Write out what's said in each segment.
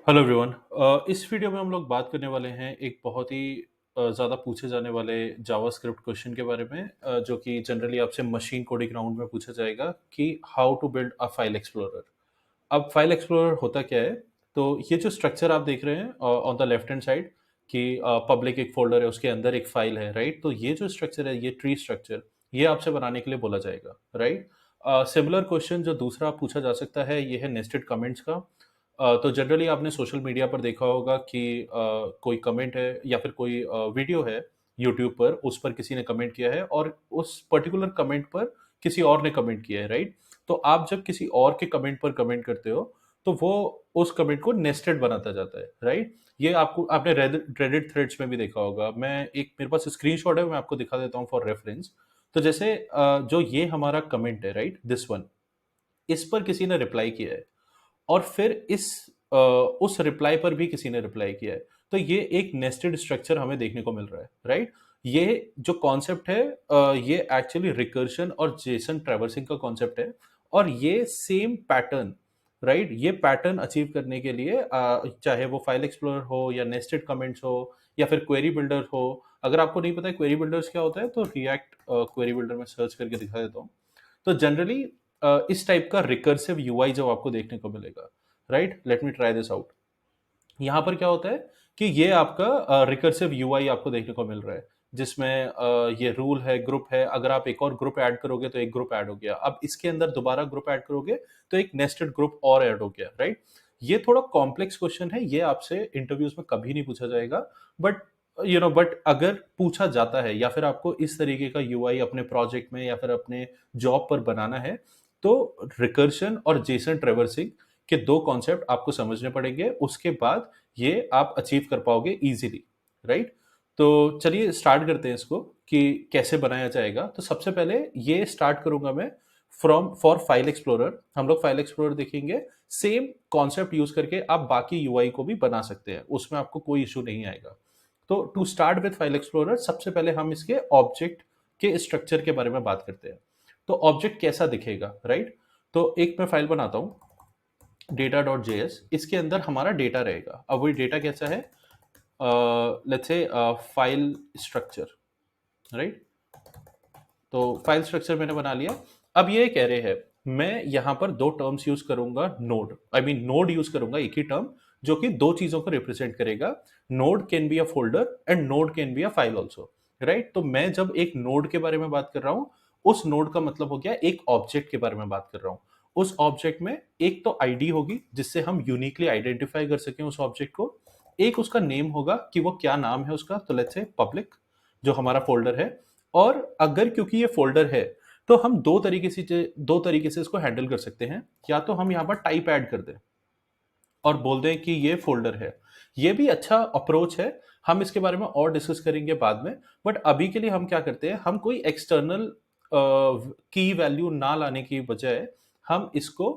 Hello everyone. इस video में हम लोग बात करने वाले हैं एक बहुत ही ज़्यादा पूछे जाने वाले जावास्क्रिप्ट क्वेश्चन के बारे में, जो कि जनरली आपसे मशीन कोडिंग राउंड में पूछा जाएगा कि how to build a file explorer. अब फाइल एक्सप्लोरर होता क्या है? तो ये जो स्ट्रक्चर आप देख रहे हैं on the left hand side कि पब्लिक एक फ़ोल्डर है, उसके अंदर एक फ़ाइल है, राइट? तो ये जो स्ट्रक्चर है, ये ट्री स्ट्रक्चर, ये आपसे बनाने के लिए बोला जाएगा, राइट? सिमिलर क्वेश्चन जो दूसरा पूछा जा सकता है, ये है नेस्टेड कमेंट्स का। तो जनरली आपने सोशल मीडिया पर देखा होगा कि कोई कमेंट है या फिर कोई वीडियो है यूट्यूब पर, उस पर किसी ने कमेंट किया है और उस पर्टिकुलर कमेंट पर किसी और ने कमेंट किया है, राइट? तो आप जब किसी और के कमेंट पर कमेंट करते हो, तो वो उस कमेंट को नेस्टेड बनाता जाता है, राइट? ये आपको आपने रेडिट थ्रेड्स में भी देखा होगा। मेरे पास स्क्रीनशॉट है, मैं आपको दिखा देता हूँ फॉर रेफरेंस। तो जैसे जो ये हमारा कमेंट है, राइट? दिस वन, इस पर किसी ने रिप्लाई किया है और फिर उस रिप्लाई पर भी किसी ने रिप्लाई किया है। तो ये एक नेस्टेड स्ट्रक्चर हमें देखने को मिल रहा है, राइट? ये जो कॉन्सेप्ट है, ये एक्चुअली रिकर्शन और जेसन ट्रैवर्सिंग का कॉन्सेप्ट है। और ये सेम पैटर्न, राइट? ये पैटर्न अचीव करने के लिए चाहे वो फाइल एक्सप्लोरर हो या नेस्टेड कमेंट्स हो या फिर क्वेरी बिल्डर हो। अगर आपको नहीं पता है क्वेरी बिल्डर्स क्या होता है, तो रिएक्ट क्वेरी बिल्डर में सर्च करके दिखा देता हूँ। तो जनरली इस टाइप का रिकर्सिव यूआई जब आपको देखने को मिलेगा, right? Let me try this out. यहाँ पर क्या होता है कि ये आपका रिकर्सिव यूआई आपको देखने को मिल रहा है, जिसमें ये रूल है, ग्रुप है। अगर आप एक और ग्रुप ऐड करोगे तो एक ग्रुप ऐड हो गया। अब इसके अंदर दोबारा ग्रुप ऐड करोगे तो एक नेस्टेड ग्रुप और ऐड हो गया, राइट? ये थोड़ा कॉम्प्लेक्स क्वेश्चन है, ये आपसे इंटरव्यूज में कभी नहीं पूछा जाएगा। बट अगर पूछा जाता है या फिर आपको इस तरीके का यूआई अपने प्रोजेक्ट में या फिर अपने जॉब पर बनाना है, तो रिकर्शन और जेसन ट्रेवर्सिंग के दो कॉन्सेप्ट आपको समझने पड़ेंगे। उसके बाद ये आप अचीव कर पाओगे इजीली, राइट? तो चलिए स्टार्ट करते हैं इसको कि कैसे बनाया जाएगा। तो सबसे पहले ये स्टार्ट करूंगा मैं फ्रॉम फॉर फाइल एक्सप्लोरर। हम लोग फाइल एक्सप्लोरर देखेंगे। सेम कॉन्सेप्ट यूज करके आप बाकी यूआई को भी बना सकते हैं, उसमें आपको कोई इशू नहीं आएगा। तो to start with file explorer, सबसे पहले हम इसके ऑब्जेक्ट के स्ट्रक्चर के बारे में बात करते हैं। तो ऑब्जेक्ट कैसा दिखेगा, राइट? तो एक मैं फाइल बनाता हूं, data.js। इसके अंदर हमारा डेटा रहेगा। अब वही डेटा कैसा है? लेट्स से फाइल स्ट्रक्चर, राइट? तो फाइल स्ट्रक्चर मैंने बना लिया। अब ये कह रहे हैं मैं यहां पर दो टर्म्स यूज करूंगा, node, I mean node use करूंगा, एक ही टर्म जो कि दो चीजों को रिप्रेजेंट करेगा। Node can be a folder and node can be a file also, right? तो मैं जब एक नोड के बारे में बात कर रहा हूं, उस नोड का मतलब हो गया एक ऑब्जेक्ट के बारे में बात कर रहा हूं। उस ऑब्जेक्ट में एक तो आईडी होगी जिससे हम यूनिकली आइडेंटिफाई कर सकें उस ऑब्जेक्ट को। एक उसका नेम होगा कि वो क्या नाम है उसका, तो लेट्स से पब्लिक, जो हमारा फोल्डर है। और अगर क्योंकि ये फोल्डर है, तो हम दो तरीके से इसको हैंडल कर सकते हैं। या तो हम यहाँ पर टाइप ऐड कर दें और बोल दें कि ये फोल्डर है। ये भी अच्छा अप्रोच है, हम इसके बारे में और डिस्कस करेंगे बाद में। बट अभी के लिए हम क्या करते हैं, हम कोई एक्सटर्नल की वैल्यू ना लाने की बजाय हम इसको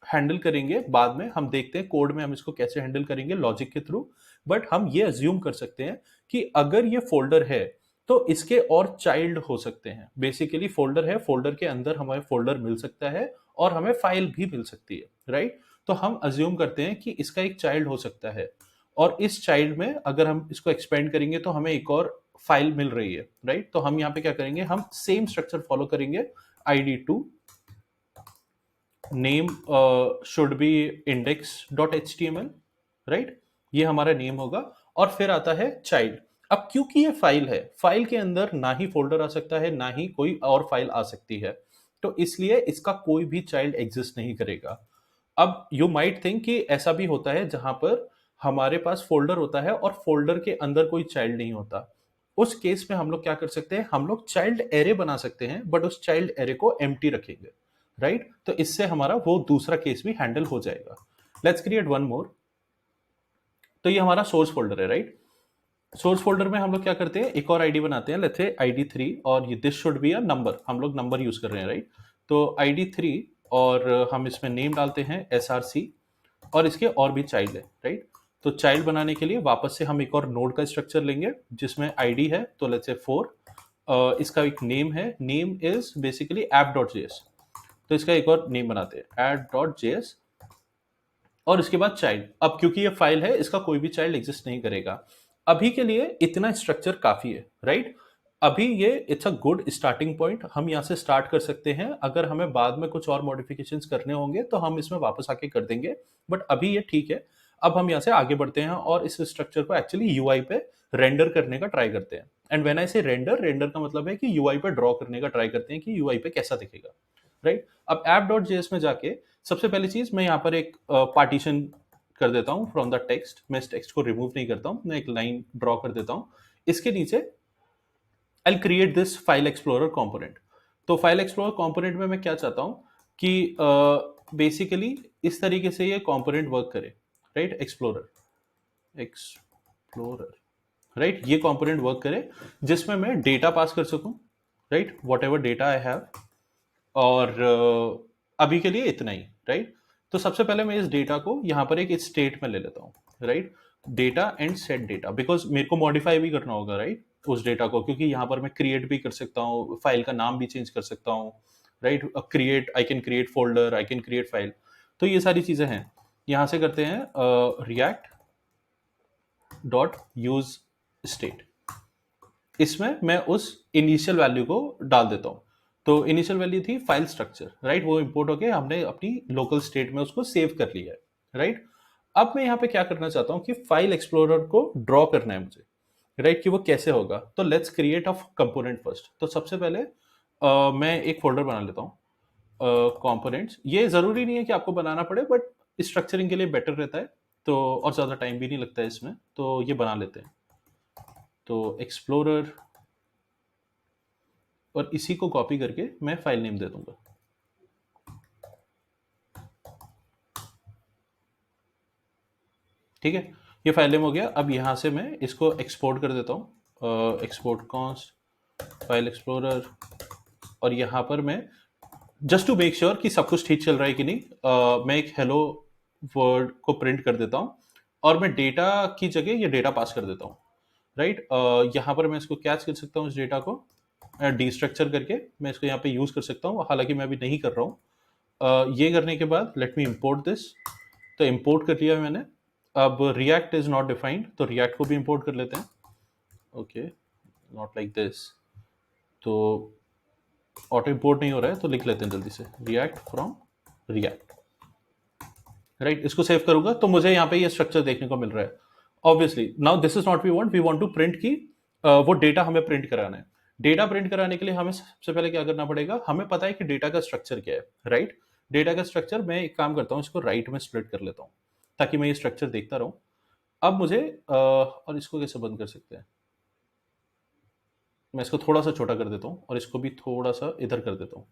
हैंडल करेंगे बाद में। हम देखते हैं कोड में हम इसको कैसे हैंडल करेंगे लॉजिक के थ्रू। बट हम ये अज्यूम कर सकते हैं कि अगर ये फोल्डर है तो इसके और चाइल्ड हो सकते हैं। बेसिकली फोल्डर है, फोल्डर के अंदर हमें फोल्डर मिल सकता है और हमें फाइल भी मिल सकती है, राइट? तो हम अज्यूम करते हैं कि इसका एक चाइल्ड हो सकता है और इस चाइल्ड में अगर हम इसको एक्सपेंड करेंगे तो हमें एक और फाइल मिल रही है, राइट? तो हम यहाँ पे क्या करेंगे, हम सेम स्ट्रक्चर फॉलो करेंगे। id2 name should be index.html, right? ये हमारा नेम होगा। और फिर आता है चाइल्ड। अब क्योंकि ये फाइल है, फाइल के अंदर ना ही फोल्डर आ सकता है ना ही कोई और फाइल आ सकती है, तो इसलिए इसका कोई भी चाइल्ड एग्जिस्ट नहीं करेगा। अब यू माइट थिंक कि ऐसा भी होता है जहां पर हमारे पास फोल्डर होता है और फोल्डर के अंदर कोई चाइल्ड नहीं होता। उस केस में हम लोग क्या कर सकते हैं, हम लोग चाइल्ड एरे बना सकते हैं, बट उस चाइल्ड एरे को एम्प्टी रखेंगे, राइट? तो इससे हमारा वो दूसरा केस भी हैंडल हो जाएगा। Let's create one more. तो ये हमारा सोर्स फोल्डर है, राइट? सोर्स फोल्डर में हम लोग क्या करते हैं, एक और आईडी बनाते हैं, लेट्स से id3। और ये this should be a number, हम लोग नंबर यूज कर रहे हैं, राइट? तो id3 और हम इसमें नेम डालते हैं src और इसके और भी चाइल्ड है, राइट? तो चाइल्ड बनाने के लिए वापस से हम एक और नोड का स्ट्रक्चर लेंगे जिसमें आईडी है, तो लेट्स से 4। इसका एक नेम है, नेम इज बेसिकली app.js। तो इसका एक और नेम बनाते हैं app.js। और उसके बाद चाइल्ड। अब क्योंकि ये फाइल है, इसका कोई भी चाइल्ड एग्जिस्ट नहीं करेगा। अभी के लिए इतना स्ट्रक्चर काफी है, राइट? अभी ये it's a good starting point, हम यहाँ से स्टार्ट कर सकते हैं। अगर हमें बाद में कुछ और मॉडिफिकेशंस करने होंगे तो हम इसमें वापस आके कर देंगे, बट अभी ये ठीक है। अब हम यहाँ से आगे बढ़ते हैं और इस स्ट्रक्चर को एक्चुअली यूआई पे रेंडर करने का ट्राई करते हैं। एंड व्हेन आई से रेंडर, रेंडर का मतलब है कि यूआई पे ड्रॉ करने का ट्राई करते हैं कि यूआई पे कैसा दिखेगा, राइट? अब ऐप डॉट जेएस में जाके सबसे पहली चीज मैं यहाँ पर एक पार्टीशन कर देता हूँ फ्रॉम द टेक्स्ट। मैं इस टेक्स्ट को रिमूव नहीं करता हूँ, मैं एक लाइन ड्रॉ कर देता हूँ। इसके नीचे I create this file explorer component. तो फाइल एक्सप्लोरर कंपोनेंट में मैं क्या चाहता हूँ कि बेसिकली इस तरीके से ये कंपोनेंट वर्क करे, राइट? Explorer, right? ये कंपोनेंट वर्क करे जिसमें मैं डेटा पास कर सकूं, right? What ever data I have. और अभी के लिए इतना ही, राइट? तो सबसे पहले मैं इस डेटा को यहाँ पर एक स्टेट में ले लेता हूँ, right? Data and set data, because मेरे को मॉडिफाई भी करना होगा, राइट? उस डेटा को, क्योंकि यहाँ पर मैं क्रिएट भी कर सकता हूँ, फाइल का नाम भी चेंज कर सकता हूँ, right? Create, I can create folder, I can create file. तो ये सारी चीजें हैं। यहाँ से करते हैं रिएक्ट डॉट यूज स्टेट। इसमें मैं उस इनिशियल वैल्यू को डाल देता हूँ। तो इनिशियल वैल्यू थी फाइल स्ट्रक्चर, राइट? वो इंपोर्ट होके हमने अपनी लोकल स्टेट में उसको सेव कर लिया है, राइट? अब मैं यहाँ पे क्या करना चाहता हूँ कि फाइल एक्सप्लोरर को ड्रॉ करना है मुझे, राइट? कि वो कैसे होगा। तो let's create a component first. तो सबसे पहले मैं एक फोल्डर बना लेता हूँ, कंपोनेंट्स। ये जरूरी नहीं है कि आपको बनाना पड़े, बट स्ट्रक्चरिंग के लिए बेटर रहता है, तो और ज्यादा टाइम भी नहीं लगता है इसमें, तो ये बना लेते हैं। तो एक्सप्लोरर, और इसी को कॉपी करके मैं फाइल नेम दे दूंगा। ठीक है, ये फाइल नेम हो गया। अब यहां से मैं इसको एक्सपोर्ट कर देता हूँ, एक्सपोर्ट कॉन्स्ट फाइल एक्सप्लोरर। और यहाँ पर मैं जस्ट टू मेक श्योर कि सब कुछ ठीक चल रहा है कि नहीं, मैं एक हेलो वर्ड को प्रिंट कर देता हूँ, और मैं डेटा की जगह ये डेटा पास कर देता हूँ, राइट? यहाँ पर मैं इसको कैच कर सकता हूँ, इस डेटा को डिस्ट्रक्चर करके मैं इसको यहाँ पे यूज कर सकता हूँ, हालांकि मैं अभी नहीं कर रहा हूँ। ये करने के बाद लेट मी इंपोर्ट दिस। तो इंपोर्ट कर लिया मैंने। अब रिएक्ट इज नॉट डिफाइंड, तो रिएक्ट को भी इंपोर्ट कर लेते हैं। Okay, not like this. तो ऑटो इंपोर्ट नहीं हो रहा है, तो लिख लेते हैं जल्दी से, रिएक्ट फ्रॉम रिएक्ट, राइट? इसको सेव करूंगा तो मुझे यहाँ पे ये स्ट्रक्चर देखने को मिल रहा है। Obviously now this is not we want to print की वो डेटा हमें प्रिंट कराना है। डेटा प्रिंट कराने के लिए हमें सबसे पहले क्या करना पड़ेगा, हमें पता है कि डेटा का स्ट्रक्चर क्या है, राइट? डेटा का स्ट्रक्चर, मैं एक काम करता हूँ, इसको राइट में स्प्लिट कर लेता हूँ ताकि मैं ये स्ट्रक्चर देखता रहूं। अब मुझे और इसको कैसे बंद कर सकते हैं, मैं इसको थोड़ा सा छोटा कर देता हूँ और इसको भी थोड़ा सा इधर कर देता हूँ,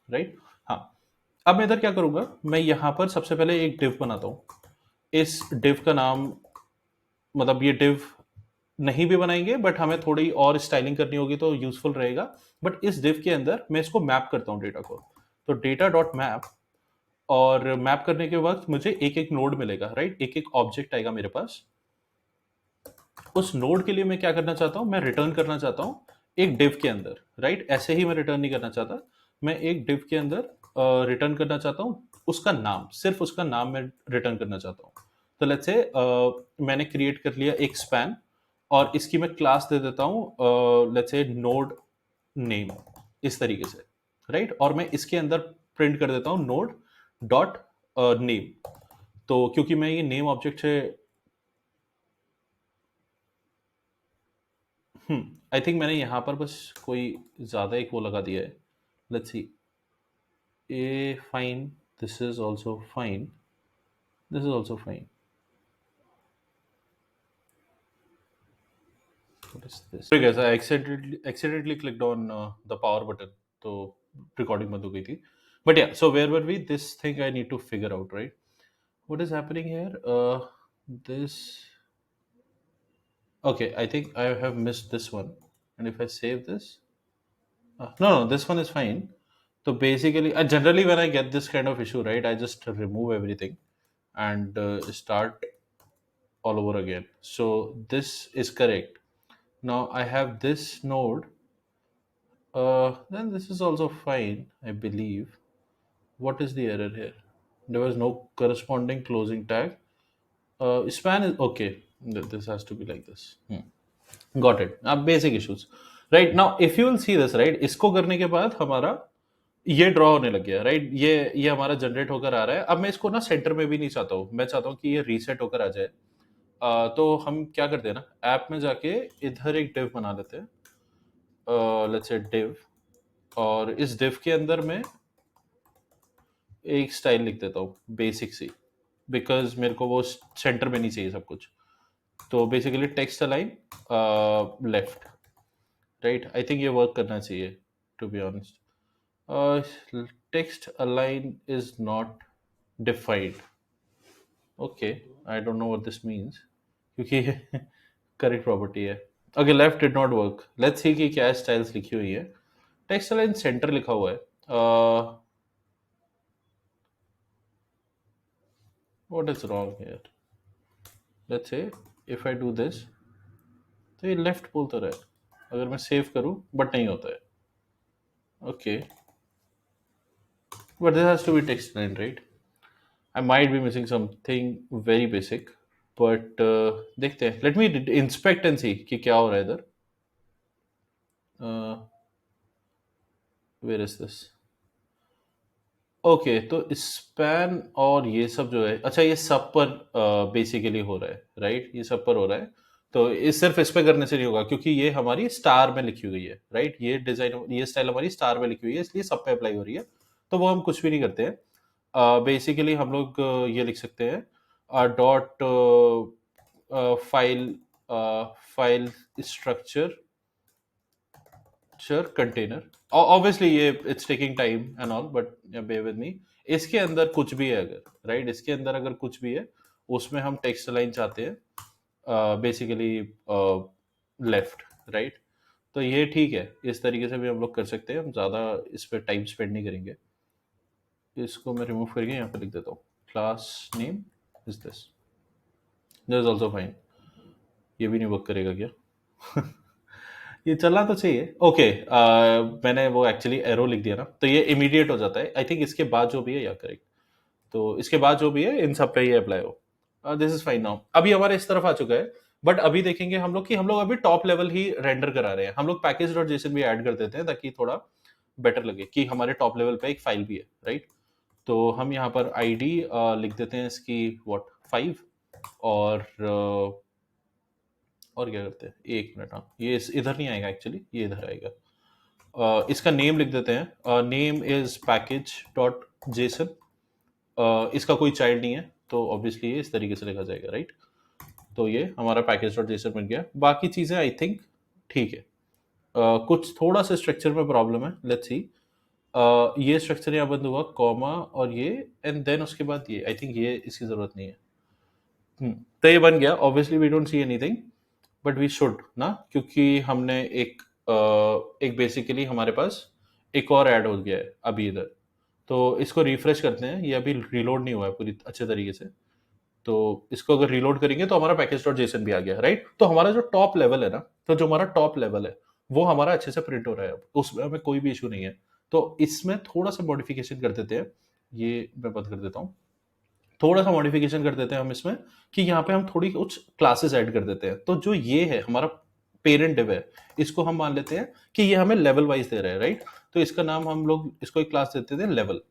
राइट? हाँ, अब मैं इधर क्या करूंगा, मैं यहाँ पर सबसे पहले एक डिव बनाता हूँ। इस डिव का नाम, मतलब ये डिव नहीं भी बनाएंगे बट हमें थोड़ी और स्टाइलिंग करनी होगी तो यूजफुल रहेगा। बट इस डिव के अंदर मैं इसको मैप करता हूँ डेटा को। तो डेटा डॉट मैप, और मैप करने के वक्त मुझे एक एक नोड मिलेगा, राइट? एक एक ऑब्जेक्ट आएगा मेरे पास। उस नोड के लिए मैं क्या करना चाहता हूँ, मैं रिटर्न करना चाहता हूँ एक डिव के अंदर, राइट? ऐसे ही मैं रिटर्न नहीं करना चाहता, मैं एक डिव के अंदर रिटर्न करना चाहता हूँ उसका नाम, सिर्फ उसका नाम मैं रिटर्न करना चाहता हूँ। तो लेट्स से मैंने क्रिएट कर लिया एक स्पैन, और इसकी मैं क्लास दे देता हूँ लेट्स से नोड नेम, इस तरीके से, राइट? और मैं इसके अंदर प्रिंट कर देता हूँ नोड डॉट नेम। तो क्योंकि मैं ये नेम ऑब्जेक्ट से आई थिंक मैंने यहाँ पर बस कोई ज़्यादा एक वो लगा दिया है। Let's see, a fine, this is also fine, this is also fine, what is this? Sorry guys, I accidentally clicked on the power button, तो recording बंद हो गई थी। But yeah, so where were we? This thing I need to figure out, right? What is happening here? This, okay, I think I have missed this one. And if I save this, no, this one is fine. So basically, generally when I get this kind of issue, right, I just remove everything and start all over again. So this is correct. Now I have this node. Then this is also fine, I believe. What is the error here? there was no corresponding closing tag. Span is okay. This has to be like this. Got it. अब basic issues. Right now, if you will see this, right, इसको करने के बाद हमारा ये draw होने लग गया, राइट? ये हमारा जनरेट होकर आ रहा है। अब मैं इसको ना सेंटर में भी नहीं चाहता हूँ, मैं चाहता हूँ कि ये रीसेट होकर आ जाए। तो हम क्या करते हैं ना, ऐप में जाके इधर एक डिव बना लेते हैं, लेट्स से डिव, और इस डिव के अंदर में एक स्टाइल लिख देता हूँ बेसिक सी, बिकॉज मेरे को वो सेंटर में नहीं चाहिए सब कुछ। तो basically text align left, right? I think ये वर्क करना चाहिए, to be honest. Text align is not defined. Okay, I don't know what this means, क्योंकि करेक्ट प्रॉपर्टी है। Okay, left did not work. Let's see कि क्या styles लिखी हुई है। टेक्स्ट अलाइन सेंटर लिखा हुआ है। What is wrong here? Let's say if I do this, तो ये लेफ्ट बोलता रहा है। अगर मैं सेव करूं, बट नहीं होता है। Okay, but this has to be text line, right? I might be missing something very basic, but देखते हैं। Let me inspect and see कि क्या हो रहा है इधर। Where is this? ओके, तो स्पैन और ये सब जो है, अच्छा ये सब पर बेसिकली हो रहा है, राइट? ये सब पर हो रहा है। तो इस सिर्फ इस पे करने से नहीं होगा, क्योंकि ये हमारी स्टार में लिखी हुई है, राइट? ये डिजाइन, ये स्टाइल हमारी स्टार में लिखी हुई है, इसलिए सब पे अप्लाई हो रही है। तो वो हम कुछ भी नहीं करते हैं। बेसिकली हम लोग ये लिख सकते हैं dot file file structure container. Obviously ये it's taking time and all, but bear with me. इसके अंदर कुछ भी है अगर, राइट, इसके अंदर अगर कुछ भी है, उसमें हम टेक्स्ट लाइन चाहते हैं बेसिकली लेफ्ट, राइट? तो ये ठीक है, इस तरीके से भी हम लोग कर सकते हैं। हम ज़्यादा इस पर टाइम स्पेंड नहीं करेंगे। इसको मैं रिमूव करके यहाँ पे लिख देता हूँ, class name is this is also fine. ये भी नहीं वर्क करेगा क्या? ये चलना तो चाहिए। ओके, मैंने वो एक्चुअली एरो लिख दिया ना, तो ये इमीडिएट हो जाता है। आई थिंक इसके बाद जो भी है, या करेक्ट, तो इसके बाद जो भी है इन सब पे ये अप्लाई हो। This is fine now. अभी हमारे इस तरफ आ चुका है, बट अभी देखेंगे हम लोग कि हम लोग अभी टॉप लेवल ही रेंडर करा रहे हैं। हम लोग पैकेज डॉट जेसन भी ऐड कर देते हैं, ताकि थोड़ा बेटर लगे कि हमारे टॉप लेवल पे एक फाइल भी है, राइट? तो हम यहाँ पर आईडी लिख देते हैं इसकी, व्हाट, 5, और क्या करते हैं, एक मिनट। हाँ, ये इधर नहीं आएगा एक्चुअली, ये इधर आएगा। इसका नेम लिख देते हैं, name is package dot JSON. इसका कोई चाइल्ड नहीं है, तो ऑब्वियसली ये इस तरीके से लिखा जाएगा, राइट? तो ये हमारा पैकेज डॉट जेसन बन गया। बाकी चीज़ें आई थिंक ठीक है। कुछ थोड़ा सा स्ट्रक्चर में प्रॉब्लम है, लेट्स सी। ये स्ट्रक्चर यहाँ बंद हुआ, कॉमा और ये, एंड देन उसके बाद ये। आई थिंक ये इसकी ज़रूरत नहीं है। तो ये बन गया। Obviously we don't see anything, but we should ना, क्योंकि हमने एक बेसिकली हमारे पास एक और ऐड हो गया है अभी इधर। तो इसको रिफ्रेश करते हैं, ये अभी रिलोड नहीं हुआ है पूरी अच्छे तरीके से। तो इसको अगर रिलोड करेंगे तो हमारा पैकेज डॉट जेसन भी आ गया, राइट? तो हमारा जो टॉप लेवल है ना, तो जो हमारा टॉप लेवल है वो हमारा अच्छे से प्रिंट हो रहा है। अब उसमें हमें कोई भी इशू नहीं है। तो इसमें थोड़ा सा मॉडिफिकेशन कर देते हैं। ये मैं बंद कर देता हूँ। थोड़ा सा मॉडिफिकेशन कर देते हैं हम इसमें, कि यहाँ पे हम थोड़ी कुछ क्लासेस ऐड कर देते हैं। तो जो ये है हमारा पेरेंट डिव है, इसको हम मान लेते हैं कि ये हमें लेवल वाइज दे रहा है, राइट? तो इसका नाम हम लोग इसको एक क्लास देते थे लेवल।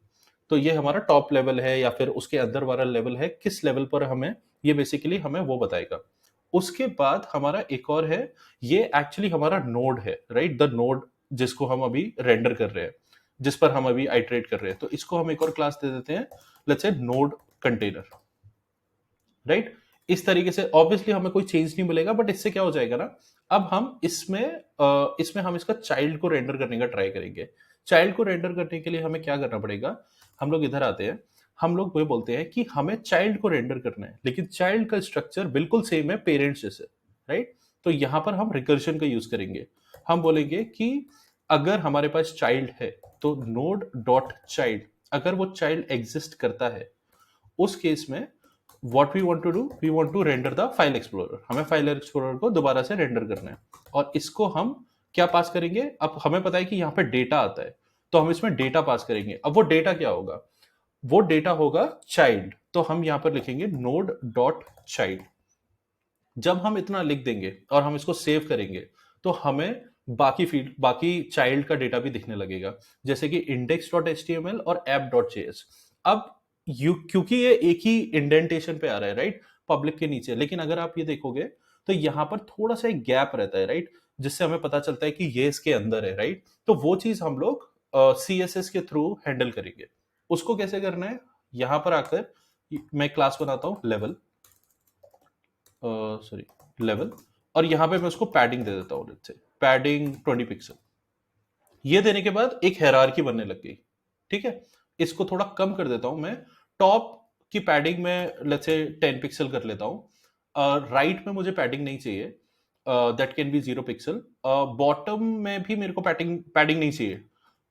तो ये हमारा टॉप लेवल है, या फिर उसके अंदर वाला लेवल है, किस लेवल पर हमें, ये बेसिकली हमें वो बताएगा। उसके बाद हमारा एक और है, ये एक्चुअली हमारा नोड है, राइट? द नोड, जिसको हम अभी रेंडर कर रहे हैं, जिस पर हम अभी आइटरेट कर रहे हैं। तो इसको हम एक और क्लास दे देते हैं, let's say node container, right? इस तरीके से ऑब्वियसली हमें कोई चेंज नहीं मिलेगा, बट इससे क्या हो जाएगा ना, अब हम इसमें हम इसका चाइल्ड को रेंडर करने का ट्राई करेंगे। चाइल्ड को रेंडर करने के लिए हमें क्या करना पड़ेगा? हम लोग इधर आते हैं, हम लोग वो बोलते हैं कि हमें चाइल्ड को रेंडर करना है, लेकिन चाइल्ड का स्ट्रक्चर बिल्कुल सेम है पेरेंट्स जैसे, राइट? तो यहां पर हम रिकर्शन का यूज करेंगे। हम बोलेंगे कि अगर हमारे पास चाइल्ड है, तो नोड डॉट चाइल्ड, अगर वो चाइल्ड एग्जिस्ट करता है, उस केस में what we want to do, we want to render the file explorer। हमें फाइल एक्सप्लोरर को दोबारा से रेंडर करना है, और इसको हम क्या पास करेंगे? अब हमें पता है कि यहाँ पे डेटा आता है, तो हम इसमें डेटा पास करेंगे। अब वो डेटा क्या होगा? वो डेटा होगा चाइल्ड, तो हम यहां पर लिखेंगे नोड डॉट चाइल्ड। जब हम इतना लिख देंगे और हम इसको सेव करेंगे तो हमें बाकी फील्ड, बाकी चाइल्ड का डेटा भी दिखने लगेगा, जैसे कि index dot H T M L और ऐप डॉट जेएस। अब क्योंकि ये एक ही इंडेंटेशन पे आ रहा है, राइट, पब्लिक के नीचे, लेकिन अगर आप ये देखोगे तो यहां पर थोड़ा सा एक गैप रहता है, राइट, जिससे हमें पता चलता है कि ये इसके अंदर है, राइट। तो वो चीज हम लोग सी एस एस के थ्रू हैंडल करेंगे। उसको कैसे करना है, यहां पर आकर मैं क्लास बनाता हूं लेवल, सॉरी लेवल, और यहां पे मैं उसको पैडिंग दे देता हूं, लेट्स से पैडिंग 20 पिक्सल। ये देने के बाद एक हायरार्की बनने लग गई, ठीक है। इसको थोड़ा कम कर देता हूं मैं, टॉप की पैडिंग में लेट्स से 10 पिक्सल कर लेता हूं। राइट में मुझे पैडिंग नहीं चाहिए, that can be 0 pixel. Bottom में भी मेरे को पैडिंग पैडिंग नहीं चाहिए,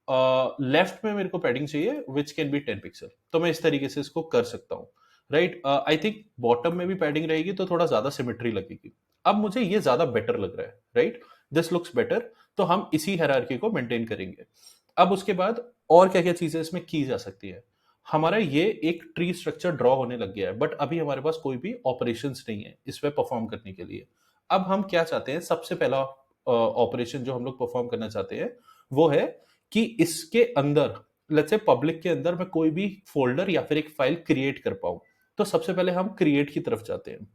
लेफ्ट में मेरे को पैडिंग चाहिए विच कैन बी 10 पिक्सल। तो मैं इस तरीके से इसको कर सकता हूँ, राइट। आई थिंक बॉटम में भी पैडिंग रहेगी तो थोड़ा ज्यादा सिमेट्री लगेगी। अब मुझे ये ज्यादा बेटर लग रहा है, राइट, दिस लुक्स बेटर। तो हम इसी हायरार्की को मेंटेन करेंगे। अब उसके बाद और क्या क्या चीजें इसमें की जा सकती है। हमारा ये एक ट्री स्ट्रक्चर ड्रॉ होने लग गया है, बट अभी हमारे पास कोई भी ऑपरेशंस नहीं है इस पे परफॉर्म करने के लिए। अब हम क्या चाहते हैं, सबसे पहला ऑपरेशन जो हम लोग परफॉर्म करना चाहते हैं वो है कि इसके अंदर, लेट्स से पब्लिक के अंदर मैं कोई भी फोल्डर या फिर एक फाइल क्रिएट कर पाऊं। तो सबसे पहले हम क्रिएट की तरफ जाते हैं,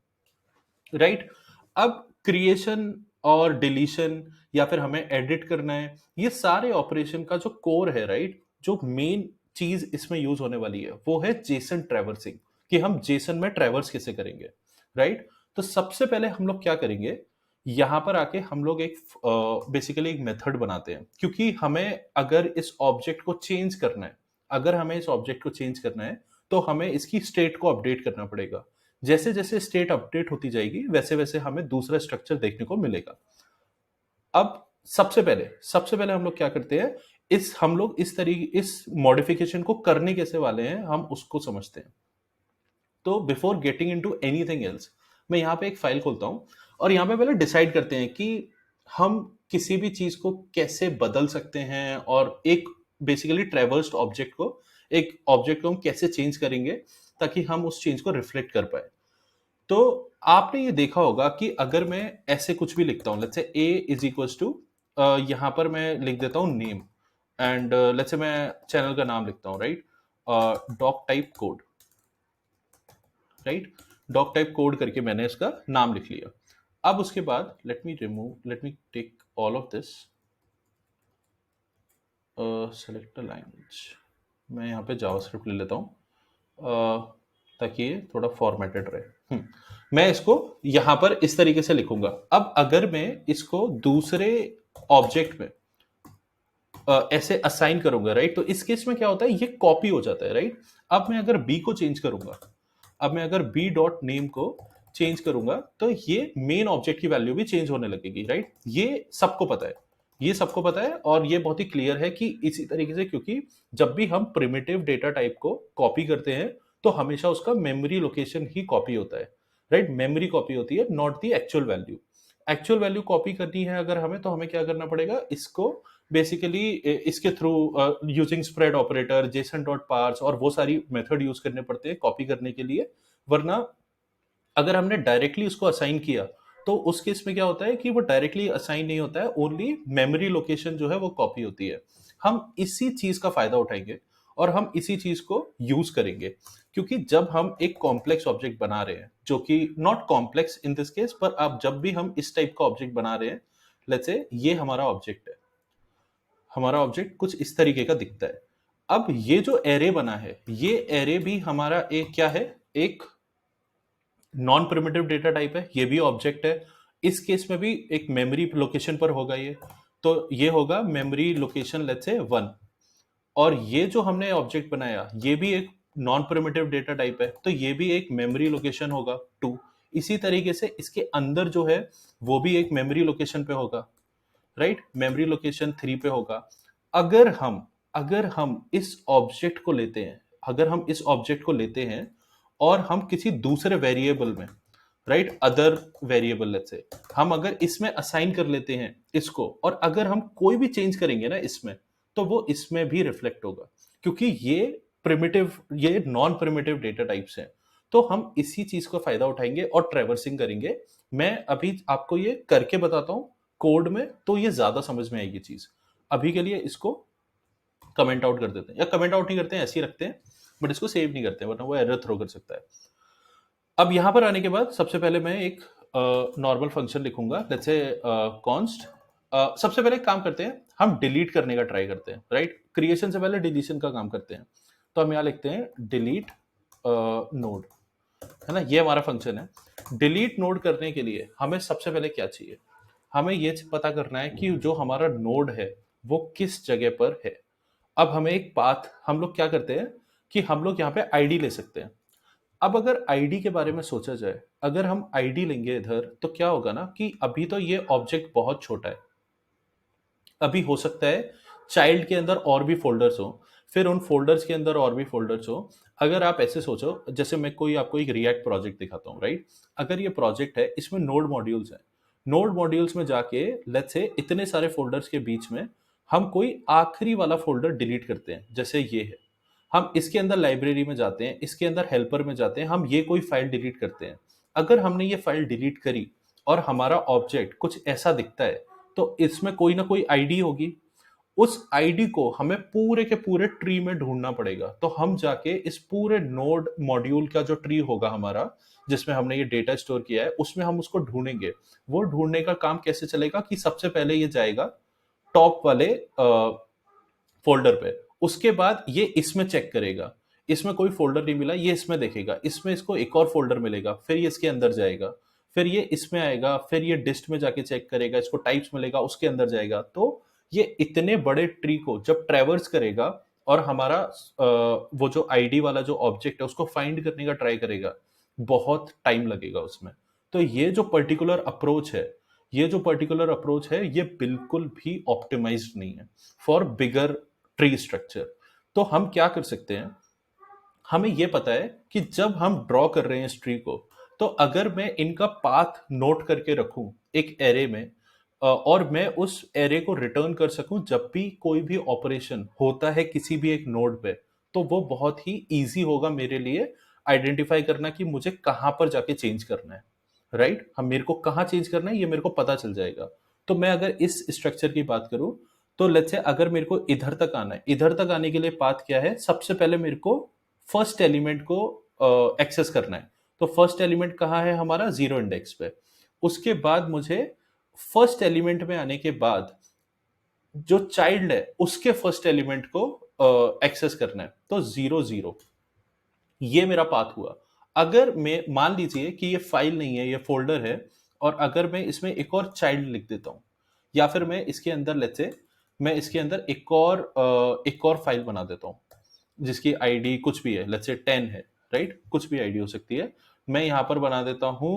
राइट। अब क्रिएशन और डिलीशन या फिर हमें एडिट करना है, ये सारे ऑपरेशन का जो कोर है, राइट, जो मेन चीज इसमें यूज होने वाली है वो है जेसन ट्रैवर्सिंग, कि हम जेसन में ट्रैवर्स कैसे करेंगे, राइट। तो सबसे पहले हम लोग क्या करेंगे, यहां पर आके हम लोग एक बेसिकली एक मेथड बनाते हैं, क्योंकि हमें अगर इस ऑब्जेक्ट को चेंज करना है, अगर हमें इस ऑब्जेक्ट को चेंज करना है तो हमें इसकी स्टेट को अपडेट करना पड़ेगा। जैसे जैसे स्टेट अपडेट होती जाएगी वैसे वैसे हमें दूसरा स्ट्रक्चर देखने को मिलेगा। अब सबसे पहले हम लोग क्या करते हैं, इस हम लोग इस तरीके इस मॉडिफिकेशन को करने कैसे वाले हैं हम उसको समझते हैं। तो before getting into anything else, मैं यहाँ पे एक फाइल खोलता हूँ और यहाँ पे पहले डिसाइड करते हैं कि हम किसी भी चीज को कैसे बदल सकते हैं, और एक बेसिकली ट्रेवर्स्ड ऑब्जेक्ट को, एक ऑब्जेक्ट को हम कैसे चेंज करेंगे ताकि हम उस चेंज को रिफ्लेक्ट कर पाए। तो आपने ये देखा होगा कि अगर मैं ऐसे कुछ भी लिखता हूँ, let's say a is equal to, यहाँ पर मैं लिख देता हूँ नेम, एंड लेट्स से मैं चैनल का नाम लिखता हूँ, right, doc type code, right, doc type code करके मैंने इसका नाम लिख लिया। अब उसके बाद let me take all of this, select language, मैं यहाँ पे जावास्क्रिप्ट ले लेता हूँ, ताकि ये थोड़ा फॉर्मेटेड रहे। मैं इसको यहां पर इस तरीके से लिखूंगा। अब अगर मैं इसको दूसरे ऑब्जेक्ट में ऐसे असाइन करूंगा, राइट, तो इस केस में क्या होता है, ये कॉपी हो जाता है, राइट। अब मैं अगर बी को चेंज करूंगा, अब मैं अगर बी डॉट नेम को चेंज करूंगा तो ये मेन ऑब्जेक्ट की वैल्यू भी चेंज होने लगेगी, राइट। ये सबको पता है, ये सबको पता है, और ये बहुत ही क्लियर है कि इसी तरीके से, क्योंकि जब भी हम प्रिमिटिव डेटा टाइप को कॉपी करते हैं तो हमेशा उसका मेमोरी लोकेशन ही कॉपी होता है, राइट, मेमोरी कॉपी होती है, not the actual value. Actual value copy करनी है अगर हमें, तो हमें क्या करना पड़ेगा, इसको बेसिकली इसके through using spread operator, JSON dot parse और वो सारी मेथड यूज करने पड़ते हैं कॉपी करने के लिए। वरना अगर हमने डायरेक्टली उसको असाइन किया तो उस केस में क्या होता है कि वो डायरेक्टली असाइन नहीं होता है, ओनली मेमोरी लोकेशन जो है वो कॉपी होती है। हम इसी चीज का फायदा उठाएंगे और हम इसी चीज को यूज करेंगे, क्योंकि जब हम एक कॉम्प्लेक्स ऑब्जेक्ट बना रहे हैं, जो कि not complex in this case, पर अब जब भी हम इस टाइप का ऑब्जेक्ट बना रहे हैं, लेट्स से ये हमारा ऑब्जेक्ट है, हमारा ऑब्जेक्ट कुछ इस तरीके का दिखता है। अब ये जो एरे बना है, ये एरे भी हमारा एक क्या है, एक नॉन प्रिमिटिव डेटा टाइप है, ये भी ऑब्जेक्ट है। इस केस में भी एक मेमोरी लोकेशन पर होगा ये, तो ये होगा मेमोरी लोकेशन लेट्स से 1। और ये जो हमने ऑब्जेक्ट बनाया ये भी एक नॉन प्रिमिटिव डेटा टाइप है, तो ये भी एक मेमोरी लोकेशन होगा 2। इसी तरीके से इसके अंदर जो है वो भी एक मेमोरी लोकेशन पे होगा, राइट, मेमोरी लोकेशन 3 पे होगा। अगर हम इस ऑब्जेक्ट को लेते हैं, अगर हम इस ऑब्जेक्ट को लेते हैं और हम किसी दूसरे वेरिएबल में, right, other variable let's say, हम अगर इसमें असाइन कर लेते हैं इसको, और अगर हम कोई भी चेंज करेंगे ना इसमें, तो वो इसमें भी रिफ्लेक्ट होगा, क्योंकि ये प्रिमिटिव, ये नॉन प्रिमिटिव डेटा टाइप्स हैं। तो हम इसी चीज का फायदा उठाएंगे और ट्रैवर्सिंग करेंगे। मैं अभी आपको ये करके बताता हूँ कोड में, तो ये ज्यादा समझ में आएगी चीज। अभी के लिए इसको कमेंट आउट कर देते हैं, या कमेंट आउट नहीं करते हैं, ऐसे ही रखते हैं, बट इसको सेव नहीं करते हैं वरना वो एरर थ्रो कर सकता है। अब यहां पर आने के बाद सबसे पहले मैं एक नॉर्मल फंक्शन लिखूंगा, लेट्स से कॉन्स्ट। सबसे पहले एक काम करते हैं, हम डिलीट करने का ट्राई करते हैं, राइट? क्रिएशन से पहले डिलीशन का काम करते हैं। तो हम यहाँ लिखते हैं डिलीट नोड, है ना? ये हमारा फंक्शन है। डिलीट नोड करने के लिए हमें सबसे पहले क्या चाहिए? हमें ये पता करना है कि जो हमारा नोड है वो किस जगह पर है। अब हमें एक पाथ, हम लोग क्या करते हैं कि हम लोग यहाँ पे आईडी ले सकते हैं। अब अगर आईडी के बारे में सोचा जाए, अगर हम आईडी लेंगे इधर, तो क्या होगा ना कि अभी तो ये ऑब्जेक्ट बहुत छोटा है, अभी हो सकता है चाइल्ड के अंदर और भी फोल्डर्स हो, फिर उन फोल्डर्स के अंदर और भी फोल्डर्स हो। अगर आप ऐसे सोचो, जैसे मैं कोई आपको एक रिएक्ट प्रोजेक्ट दिखाता हूँ, राइट? अगर ये प्रोजेक्ट है, इसमें नोड मॉड्यूल्स हैं, नोड मॉड्यूल्स में जाके लेट्स से इतने सारे फोल्डर्स के बीच में हम कोई आखिरी वाला फोल्डर डिलीट करते हैं, जैसे ये है। हम इसके अंदर लाइब्रेरी में जाते हैं, इसके अंदर हेल्पर में जाते हैं, हम ये कोई फाइल डिलीट करते हैं। अगर हमने ये फाइल डिलीट करी और हमारा ऑब्जेक्ट कुछ ऐसा दिखता है, तो इसमें कोई ना कोई आईडी होगी। उस आईडी को हमें पूरे के पूरे ट्री में ढूंढना पड़ेगा। तो हम जाके इस पूरे नोड मॉड्यूल का जो ट्री होगा हमारा, जिसमें हमने ये डेटा स्टोर किया है, उसमें हम उसको ढूंढेंगे। वो ढूंढने का काम कैसे चलेगा कि सबसे पहले ये जाएगा टॉप वाले फोल्डर पे, उसके बाद ये इसमें चेक करेगा, इसमें कोई फोल्डर नहीं मिला, ये इसमें देखेगा, इसमें इसको एक और फोल्डर मिलेगा, फिर ये इसके अंदर जाएगा, फिर ये इसमें आएगा, फिर ये डिस्ट में जाके चेक करेगा, इसको टाइप्स मिलेगा, उसके अंदर जाएगा। तो ये इतने बड़े ट्री को जब ट्रेवर्स करेगा और हमारा वो जो आईडी वाला जो ऑब्जेक्ट है उसको फाइंड करने का ट्राई करेगा, बहुत टाइम लगेगा उसमें। तो ये जो पर्टिकुलर अप्रोच है, ये बिल्कुल भी ऑप्टिमाइज्ड नहीं है फॉर बिगर ट्री स्ट्रक्चर। तो हम क्या कर सकते हैं, हमें यह पता है कि जब हम ड्रॉ कर रहे हैं इस ट्री को, तो अगर मैं इनका पाथ नोट करके रखूं एक एरे में, और मैं उस एरे को रिटर्न कर सकूं जब भी कोई भी ऑपरेशन होता है किसी भी एक नोड पे, तो वो बहुत ही इजी होगा मेरे लिए आइडेंटिफाई करना कि मुझे कहां पर जाके चेंज करना है, राइट? हम, मेरे को कहाँ चेंज करना है ये मेरे को पता चल जाएगा। तो मैं अगर इस स्ट्रक्चर की बात करूं, तो लेट्स से अगर मेरे को इधर तक आना है, इधर तक आने के लिए पाथ क्या है? सबसे पहले मेरे को फर्स्ट एलिमेंट को एक्सेस करना है। तो फर्स्ट एलिमेंट कहाँ है हमारा? जीरो इंडेक्स पे। उसके बाद मुझे फर्स्ट एलिमेंट में आने के बाद जो चाइल्ड है उसके फर्स्ट एलिमेंट को एक्सेस करना है, तो 0 0। ये मेरा पाथ हुआ। अगर मैं मान लीजिए कि ये फाइल नहीं है, ये फोल्डर है, और अगर मैं इसमें एक और चाइल्ड लिख देता हूं, या फिर मैं इसके अंदर लेट्स से मैं इसके अंदर एक और फाइल बना देता हूं जिसकी आईडी कुछ भी है, लेट्स से 10 है, राइट? कुछ भी आईडी हो सकती है। मैं यहां पर बना देता हूं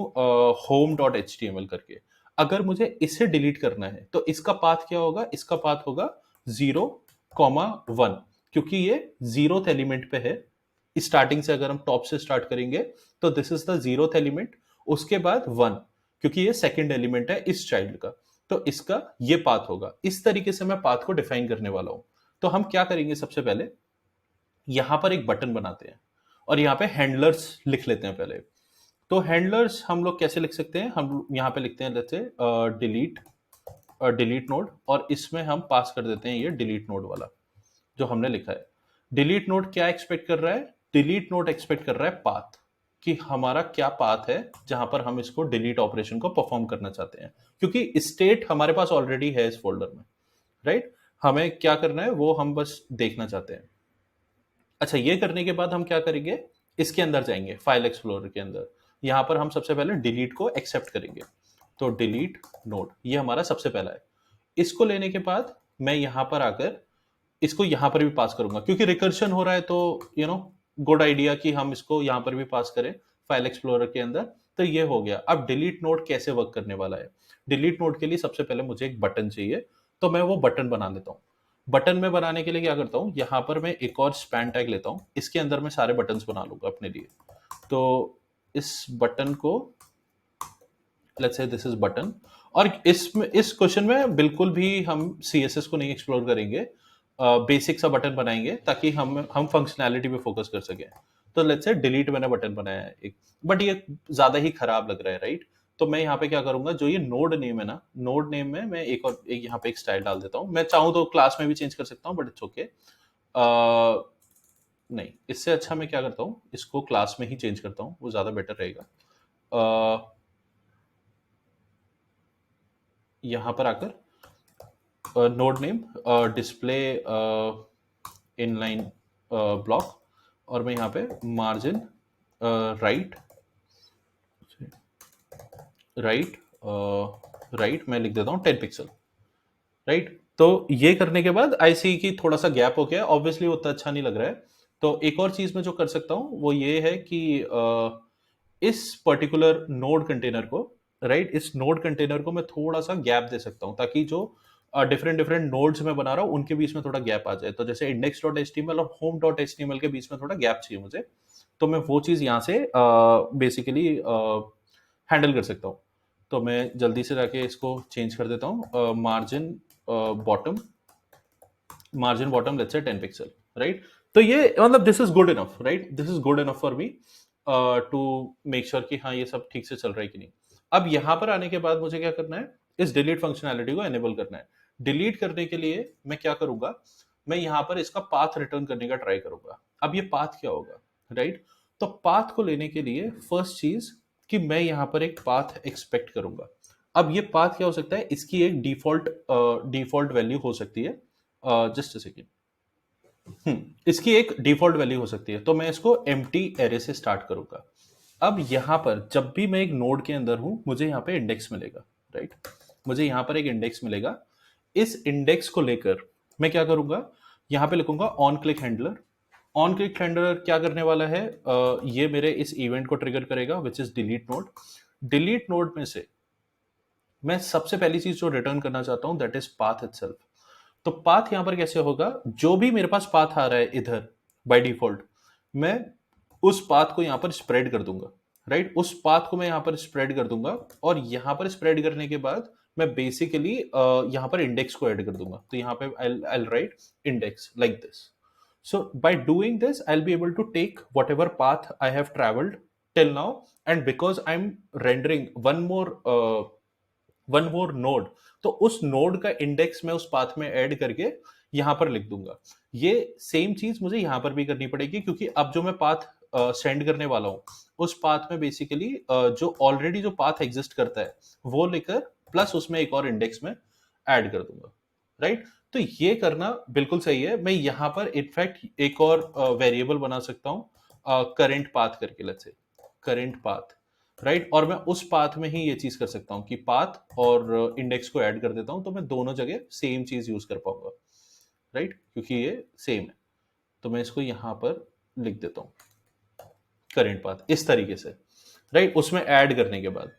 home.html करके। अगर मुझे इसे डिलीट करना है तो इसका पाथ क्या होगा? इसका पाथ होगा 0, 1, क्योंकि ये 0th एलिमेंट पे है। स्टार्टिंग से अगर हम टॉप से स्टार्ट करेंगे तो this is the 0th element, उसके बाद 1, क्योंकि ये सेकंड एलिमेंट है इस चाइल्ड का। तो इसका ये पाथ होगा। इस तरीके से मैं पाथ को डिफाइन करने वाला हूं। तो हम क्या करेंगे, सबसे पहले यहां पर एक बटन बनाते हैं और यहां पे हैंडलर्स लिख लेते हैं पहले। तो हैंडलर्स हम लोग कैसे लिख सकते हैं? हम यहां पे लिखते हैं जैसे डिलीट डिलीट नोड, और इसमें हम पास कर देते हैं ये डिलीट नोड वाला जो हमने लिखा है। डिलीट नोड क्या एक्सपेक्ट कर रहा है? डिलीट नोड एक्सपेक्ट कर रहा है पाथ, कि हमारा क्या पाथ है जहां पर हम इसको डिलीट ऑपरेशन को परफॉर्म करना चाहते हैं, क्योंकि स्टेट हमारे पास ऑलरेडी है इस फोल्डर में, राइट? हमें क्या करना है वो हम बस देखना चाहते हैं। अच्छा, ये करने के बाद हम क्या करेंगे? इसके अंदर जाएंगे, फाइल एक्सप्लोरर के अंदर। यहां पर हम सबसे पहले डिलीट को एक्सेप्ट करेंगे। तो डिलीट नोड ये हमारा सबसे पहला है। इसको लेने के बाद मैं यहां पर आकर इसको यहां पर भी पास करूंगा, क्योंकि रिकर्शन हो रहा है, तो गुड आइडिया कि हम इसको यहां पर भी पास करें फाइल एक्सप्लोरर के अंदर। तो ये हो गया। अब डिलीट नोड कैसे वर्क करने वाला है? डिलीट नोड के लिए सबसे पहले मुझे एक बटन चाहिए, तो मैं वो बटन बना लेता हूँ। बटन में बनाने के लिए क्या करता हूँ, यहां पर मैं एक और स्पैन टैग लेता हूँ, इसके अंदर मैं सारे बटन बना लूंगा अपने लिए। तो इस बटन को, let's say this is button, और इस क्वेश्चन में बिल्कुल भी हम सीएसएस को नहीं एक्सप्लोर करेंगे। बेसिक सा बटन बनाएंगे ताकि हम फंक्शनैलिटी पे फोकस कर सकें। तो लेट्स से डिलीट मैंने बटन बनाया है एक, बट ये ज्यादा ही खराब लग रहा है, राइट? तो मैं यहाँ पे क्या करूंगा, जो ये नोड नेम है ना, नोड नेम में मैं एक यहाँ पे एक स्टाइल डाल देता हूँ। मैं चाहूँ तो क्लास में भी चेंज कर सकता हूँ, बट इट्स ओके। नहीं, इससे अच्छा मैं क्या करता हूँ, इसको क्लास में ही चेंज करता हूँ, वो ज्यादा बेटर रहेगा। यहाँ पर आकर node name display inline block, और मैं यहाँ पे मार्जिन राइट राइट राइट मैं लिख देता हूँ 10 पिक्सल, राइट? तो ये करने के बाद आई सी की थोड़ा सा गैप हो गया, ऑब्वियसली उतना अच्छा नहीं लग रहा है। तो एक और चीज मैं जो कर सकता हूँ वो ये है कि इस पर्टिकुलर नोड कंटेनर को, राइट, इस नोड कंटेनर को मैं थोड़ा सा गैप दे सकता हूँ ताकि जो डिफरेंट डिफरेंट नोड्स मैं बना रहा हूँ उनके बीच में थोड़ा गैप आ जाए। तो जैसे index dot H T M L और home dot H T M L के बीच में थोड़ा गैप चाहिए मुझे, तो मैं वो चीज यहाँ से बेसिकली हैंडल कर सकता हूँ। तो मैं जल्दी से जाके इसको चेंज कर देता हूँ, bottom margin bottom let's say 10 pixel, right? तो ये मतलब this is good enough, right? This is good enough for me to make sure कि हाँ ये सब ठीक से चल रहा है कि नहीं। अब यहाँ पर आने के बाद मुझे क्या करना है, इस डिलीट फंक्शनैलिटी को एनेबल करना है। डिलीट करने के लिए मैं क्या करूंगा, मैं यहाँ पर इसका पाथ रिटर्न करने का ट्राई करूंगा। अब ये पाथ क्या होगा, राइट? तो पाथ को लेने के लिए फर्स्ट चीज कि मैं यहाँ पर एक पाथ एक्सपेक्ट करूंगा। अब ये पाथ क्या हो सकता है, इसकी एक डिफॉल्ट वैल्यू हो सकती है, जस्ट अ सेकेंड। इसकी एक डिफॉल्ट वैल्यू हो सकती है, तो मैं इसको एम्प्टी एरे से स्टार्ट करूंगा। अब यहां पर जब भी मैं एक नोड के अंदर हूं मुझे यहाँ पे इंडेक्स मिलेगा, राइट? मुझे यहाँ पर एक इंडेक्स मिलेगा। इस इंडेक्स को लेकर मैं क्या करूंगा, यहाँ पे लिखूंगा on click handler. On click handler क्या करने वाला है, ये मेरे इस इवेंट को ट्रिगर करेगा which is delete node. Delete node में से मैं सबसे पहली चीज जो रिटर्न करना चाहता हूं दैट इज पाथ इटसेल्फ। तो पाथ यहां पर कैसे होगा, जो भी मेरे पास पाथ आ रहा है इधर बाय डिफॉल्ट, मैं उस पाथ को यहां पर स्प्रेड कर दूंगा, राइट? उस पाथ को मैं यहां पर स्प्रेड कर दूंगा, और यहां पर स्प्रेड करने के बाद मैं बेसिकली यहां पर इंडेक्स को ऐड कर दूंगा। तो यहां पे I'll right index like this. So by doing this, I'll be able to take whatever path I have traveled till now, and because I'm rendering one more node, तो उस नोड का index मैं उस पाथ में add करके यहां पर लिख दूंगा। ये सेम चीज मुझे यहां पर भी करनी पड़ेगी, क्योंकि अब जो मैं पाथ सेंड करने वाला हूं उस पाथ में बेसिकली जो ऑलरेडी जो पाथ एग्जिस्ट करता है वो लेकर प्लस उसमें एक और इंडेक्स में ऐड कर दूंगा, राइट? तो ये करना बिल्कुल सही है। मैं यहां पर इनफैक्ट एक और वेरिएबल बना सकता हूं करेंट पाथ करके, let's say current path, right? और मैं उस पाथ में ही ये चीज कर सकता हूँ कि पाथ और इंडेक्स को ऐड कर देता हूं, तो मैं दोनों जगह सेम चीज यूज कर पाऊंगा, राइट? क्योंकि ये सेम है। तो मैं इसको यहां पर लिख देता हूँ करेंट पाथ इस तरीके से, राइट? उसमें ऐड करने के बाद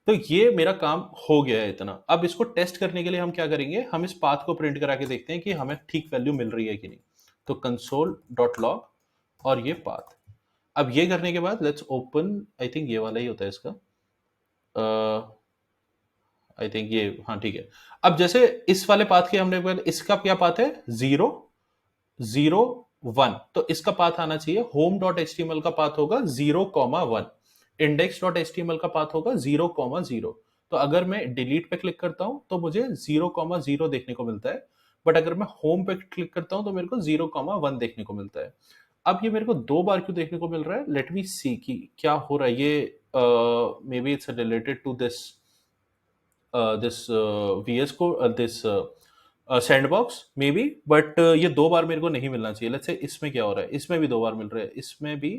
तो ये मेरा काम हो गया है इतना। अब इसको टेस्ट करने के लिए हम क्या करेंगे, हम इस पाथ को प्रिंट करा के देखते हैं कि हमें ठीक वैल्यू मिल रही है कि नहीं। तो कंसोल डॉट लॉग और ये पाथ। अब ये करने के बाद लेट्स ओपन, आई थिंक ये वाला ही होता है इसका, आई थिंक ये, हाँ ठीक है। अब जैसे इस वाले पाथ के हमने, इसका क्या पाथ है, 0 0 1, तो इसका पाथ आना चाहिए, home dot H T M L का पाथ होगा 0 1, index dot H T M L का पाथ होगा 0 0। तो अगर मैं डिलीट पे क्लिक करता हूं तो मुझे 0 0 देखने को मिलता है, बट अगर मैं होम पे क्लिक करता हूं तो मेरे को 0 1 देखने को मिलता है। अब ये मेरे को दो बार क्यों देखने को मिल रहा है, लेट मी सी कि क्या हो रहा है। ये maybe it's related to this this VS को this sandbox maybe, but ये दो बार मेरे को नहीं मिलना चाहिए। लेट्स से इसमें क्या हो रहा है, इसमें भी दो बार मिल रहा है, इसमें भी।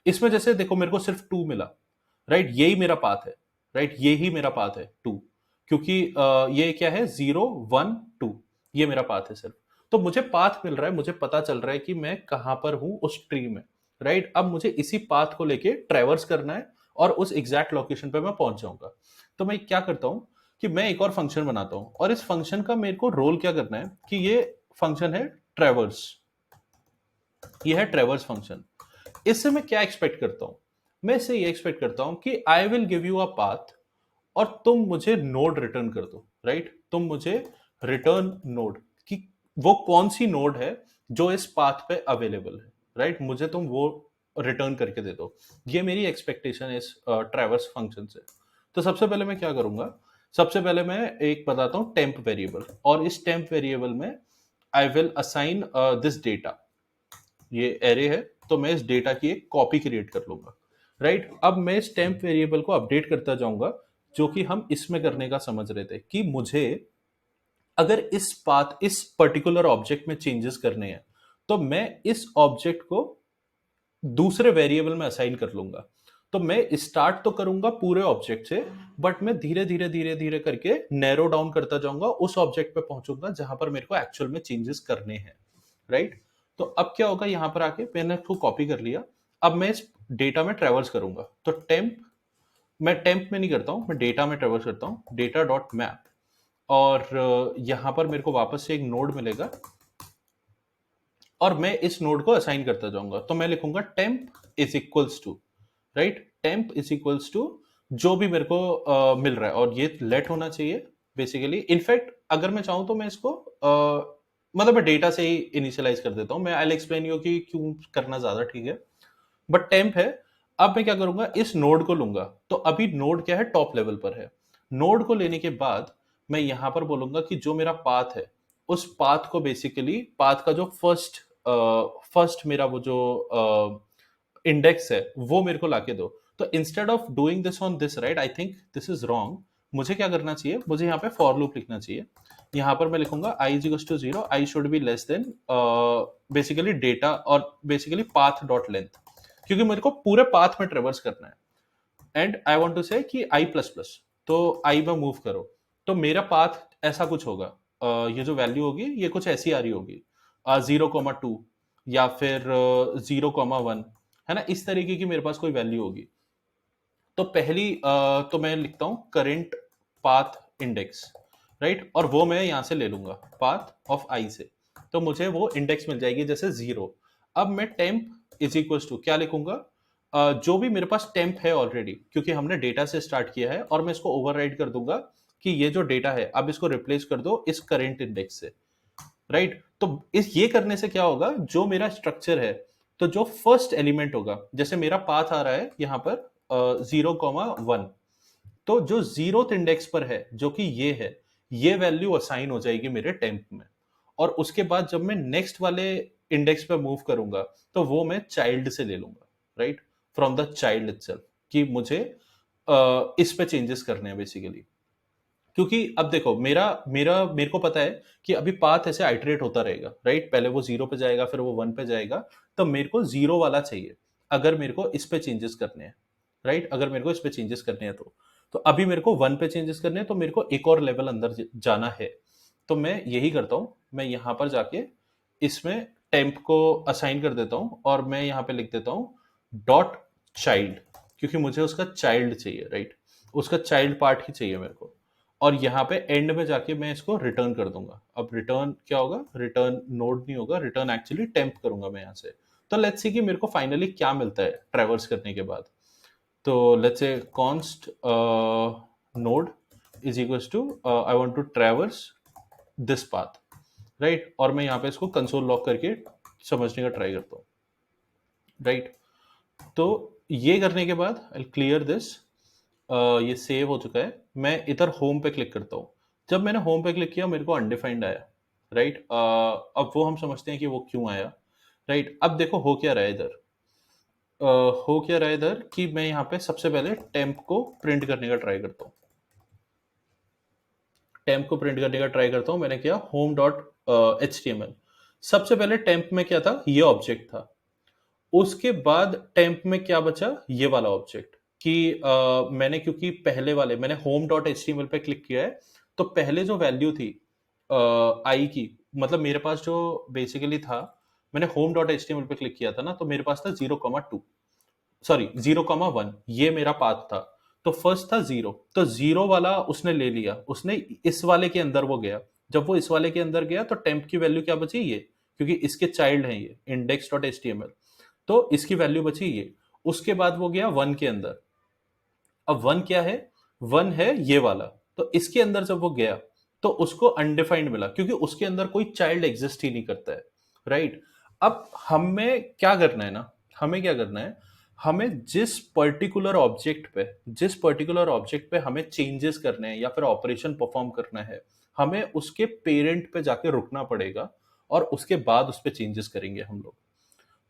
इसमें जैसे देखो मेरे को सिर्फ 2 मिला, राइट? यही मेरा पाथ है, राइट? यही मेरा पाथ है 2, क्योंकि ये क्या है 0 1 2, ये मेरा पाथ है सिर्फ। तो मुझे पाथ मिल रहा है, मुझे पता चल रहा है कि मैं कहां पर हूं उस ट्री में, राइट? अब मुझे इसी पाथ को लेके ट्रैवर्स करना है और उस एग्जैक्ट लोकेशन पे मैं पहुंच जाऊंगा। तो मैं क्या करता हूं कि मैं एक और फंक्शन बनाता हूं, और इस फंक्शन का मेरे को रोल क्या करना है कि ये फंक्शन है ट्रैवर्स। ये है ट्रैवर्स फंक्शन। इससे मैं क्या एक्सपेक्ट करता हूं, मैं इससे ये एक्सपेक्ट करता हूं कि I will give you a path और तुम मुझे नोड रिटर्न कर दो, राइट? तुम मुझे रिटर्न नोड, कि वो कौन सी नोड है जो इस पाथ पे अवेलेबल है, राइट? मुझे तुम वो रिटर्न करके दे दो। ये मेरी एक्सपेक्टेशन है इस ट्रैवर्स फंक्शन से। तो सबसे पहले मैं क्या करूंगा, सबसे पहले मैं एक बताता हूँ टेम्प वेरिएबल, और इस टेम्प वेरिएबल में I will assign this data. ये एरे है, तो मैं इस डेटा की एक कॉपी क्रिएट कर लूंगा, राइट? अब मैं इस टेम्प वेरिएबल को अपडेट करता जाऊंगा, जो कि हम इसमें करने का समझ रहे थे कि मुझे अगर इस पाथ इस पर्टिकुलर ऑब्जेक्ट में चेंजेस करने हैं, तो मैं इस ऑब्जेक्ट को दूसरे वेरिएबल में असाइन कर लूंगा। तो मैं स्टार्ट तो करूंगा पूरे ऑब्जेक्ट से, बट मैं धीरे धीरे धीरे धीरे करके नैरो डाउन करता जाऊंगा, उस ऑब्जेक्ट पे पहुंचूंगा जहां पर मेरे को एक्चुअल में चेंजेस करने हैं, राइट? तो अब क्या होगा, यहां पर आके मैंने इसको कॉपी कर लिया। अब मैं इस डेटा में ट्रेवर्स करूंगा, तो टेम्प, मैं टेम्प में नहीं करता हूं, मैं डेटा में ट्रेवर्स करता हूं, डेटा डॉट मैप। और यहां पर मेरे को वापस से एक नोड मिलेगा, और मैं इस नोड को असाइन करता जाऊंगा। तो मैं लिखूंगा temp is equals to, right? Temp is equals to जो भी मेरे को मिल रहा है, और ये लेट होना चाहिए बेसिकली। इनफैक्ट अगर मैं चाहूं तो मैं इसको मतलब मैं डेटा से ही इनिशियलाइज कर देता हूं। मैं आई एक्सप्लेन यू कि क्यों करना ज्यादा ठीक है, बट टेम्प है। अब मैं क्या करूंगा, इस नोड को लूंगा। तो अभी नोड क्या है, टॉप लेवल पर है। नोड को लेने के बाद मैं यहां पर बोलूंगा कि जो मेरा पाथ है, उस पाथ को बेसिकली, पाथ का जो फर्स्ट मेरा वो जो इंडेक्स है, वो मेरे को लाके दो। तो instead of doing this on this, right, I think this is wrong. मुझे क्या करना चाहिए, मुझे यहाँ पे फॉर लूप लिखना चाहिए। यहाँ पर मैं लिखूंगा I is equals to 0, I should be less than basically data, और बेसिकली पाथ डॉट लेंथ, क्योंकि मेरे को पूरे पाथ में ट्रेवर्स करना है। एंड आई वांट टू से कि आई प्लस प्लस, तो आई में मूव करो। तो मेरा पाथ ऐसा कुछ होगा, ये जो वैल्यू होगी ये कुछ ऐसी आ रही होगी, 0,2 या फिर 0,1, है ना? इस तरीके की मेरे पास कोई वैल्यू होगी। तो पहली तो मैं लिखता हूं करेंट पाथ इंडेक्स, राइट? और वो मैं यहां से ले लूंगा पाथ ऑफ आई से, तो मुझे वो इंडेक्स मिल जाएगी जैसे 0। अब मैं टेम्प इज इक्वल टू क्या लिखूंगा, जो भी मेरे पास टेम्प है ऑलरेडी, क्योंकि हमने डेटा से स्टार्ट किया है, और मैं इसको ओवरराइड कर दूंगा कि ये जो डेटा है अब इसको रिप्लेस कर दो इस करेंट इंडेक्स से, राइट? तो इस ये करने से क्या होगा, जो मेरा स्ट्रक्चर है, तो जो फर्स्ट एलिमेंट होगा, जैसे मेरा पाथ आ रहा है यहाँ पर 0,1, तो जो जीरोथ इंडेक्स पर है, जो कि ये है, ये वैल्यू असाइन हो जाएगी मेरे टेम्प में। और उसके बाद जब मैं नेक्स्ट वाले इंडेक्स पे मूव करूंगा, तो वो मैं चाइल्ड से ले लूंगा, right? From the child itself, कि मुझे इस पे चेंजेस करने हैं बेसिकली। क्योंकि अब देखो, मेरा मेरा मेरे को पता है कि अभी पाथ ऐसे आइटरेट होता रहेगा, राइट? पहले वो 0 पे जाएगा, फिर वो 1 पे जाएगा। तो मेरे को 0 वाला चाहिए अगर मेरे को इस पे चेंजेस करने हैं, राइट? अगर मेरे को इस पे चेंजेस करने हैं तो अभी मेरे को 1 पे चेंजेस करने हैं, तो मेरे को एक और लेवल अंदर जाना है। तो मैं यही करता हूँ, मैं यहाँ पर जाके इसमें टेम्प को असाइन कर देता हूँ, और मैं यहाँ पे लिख देता हूँ डॉट चाइल्ड, क्योंकि मुझे उसका चाइल्ड चाहिए, राइट? उसका चाइल्ड पार्ट ही चाहिए मेरे को। और यहाँ पे एंड में जाके मैं इसको रिटर्न कर दूंगा। अब रिटर्न क्या होगा, रिटर्न नोड नहीं होगा, रिटर्न एक्चुअली टेम्प करूंगा मैं यहाँ से। तो लेट्स सी कि मेरे को फाइनली क्या मिलता है ट्रेवर्स करने के बाद। तो let's say const node is equals to I want to traverse this path, right? और मैं यहाँ पे इसको कंसोल लॉक करके समझने का ट्राई करता हूँ, राइट? तो ये करने के बाद आई क्लियर दिस, ये सेव हो चुका है। मैं इधर होम पे क्लिक करता हूँ। जब मैंने होम पे क्लिक किया, मेरे को अनडिफाइंड आया, राइट? अब वो हम समझते हैं कि वो क्यों आया, राइट? अब देखो हो क्या रहा है इधर, हो क्या रहा है इधर कि मैं यहाँ पे सबसे पहले टेम्प को प्रिंट करने का ट्राई करता हूँ। टेम्प को प्रिंट करने का ट्राई करता हूँ। मैंने किया home dot H T M L. सबसे पहले टेम्प में क्या था, ये ऑब्जेक्ट था। उसके बाद टेम्प में क्या बचा, ये वाला ऑब्जेक्ट। कि मैंने, क्योंकि पहले वाले मैंने home dot H T M L पे क्लिक किया है, तो पहले जो वैल्यू थी आई की, मतलब मेरे पास जो बेसिकली था, मैंने home dot H T M L पे क्लिक किया था ना, तो मेरे पास था 0,2, सॉरी 0,1, ये मेरा पाथ था। तो फर्स्ट था 0, तो 0 वाला उसने ले लिया, उसने इस वाले के अंदर वो गया। जब वो इस वाले के अंदर गया, तो टेम्प की वैल्यू क्या बची, ये, क्योंकि इसके चाइल्ड है ये index dot H T M L, तो इसकी वैल्यू बची ये। उसके बाद वो गया 1 के अंदर। अब 1 क्या है, 1 है ये वाला। तो इसके अंदर जब वो गया, तो उसको अनडिफाइंड मिला क्योंकि उसके अंदर कोई चाइल्ड एग्जिस्ट ही नहीं करता है, राइट? अब हमें क्या करना है ना, हमें क्या करना है, हमें जिस पर्टिकुलर ऑब्जेक्ट पे हमें चेंजेस करने हैं या फिर ऑपरेशन परफॉर्म करना है, हमें उसके पेरेंट पे जाके रुकना पड़ेगा और उसके बाद उस पे चेंजेस करेंगे हम लोग।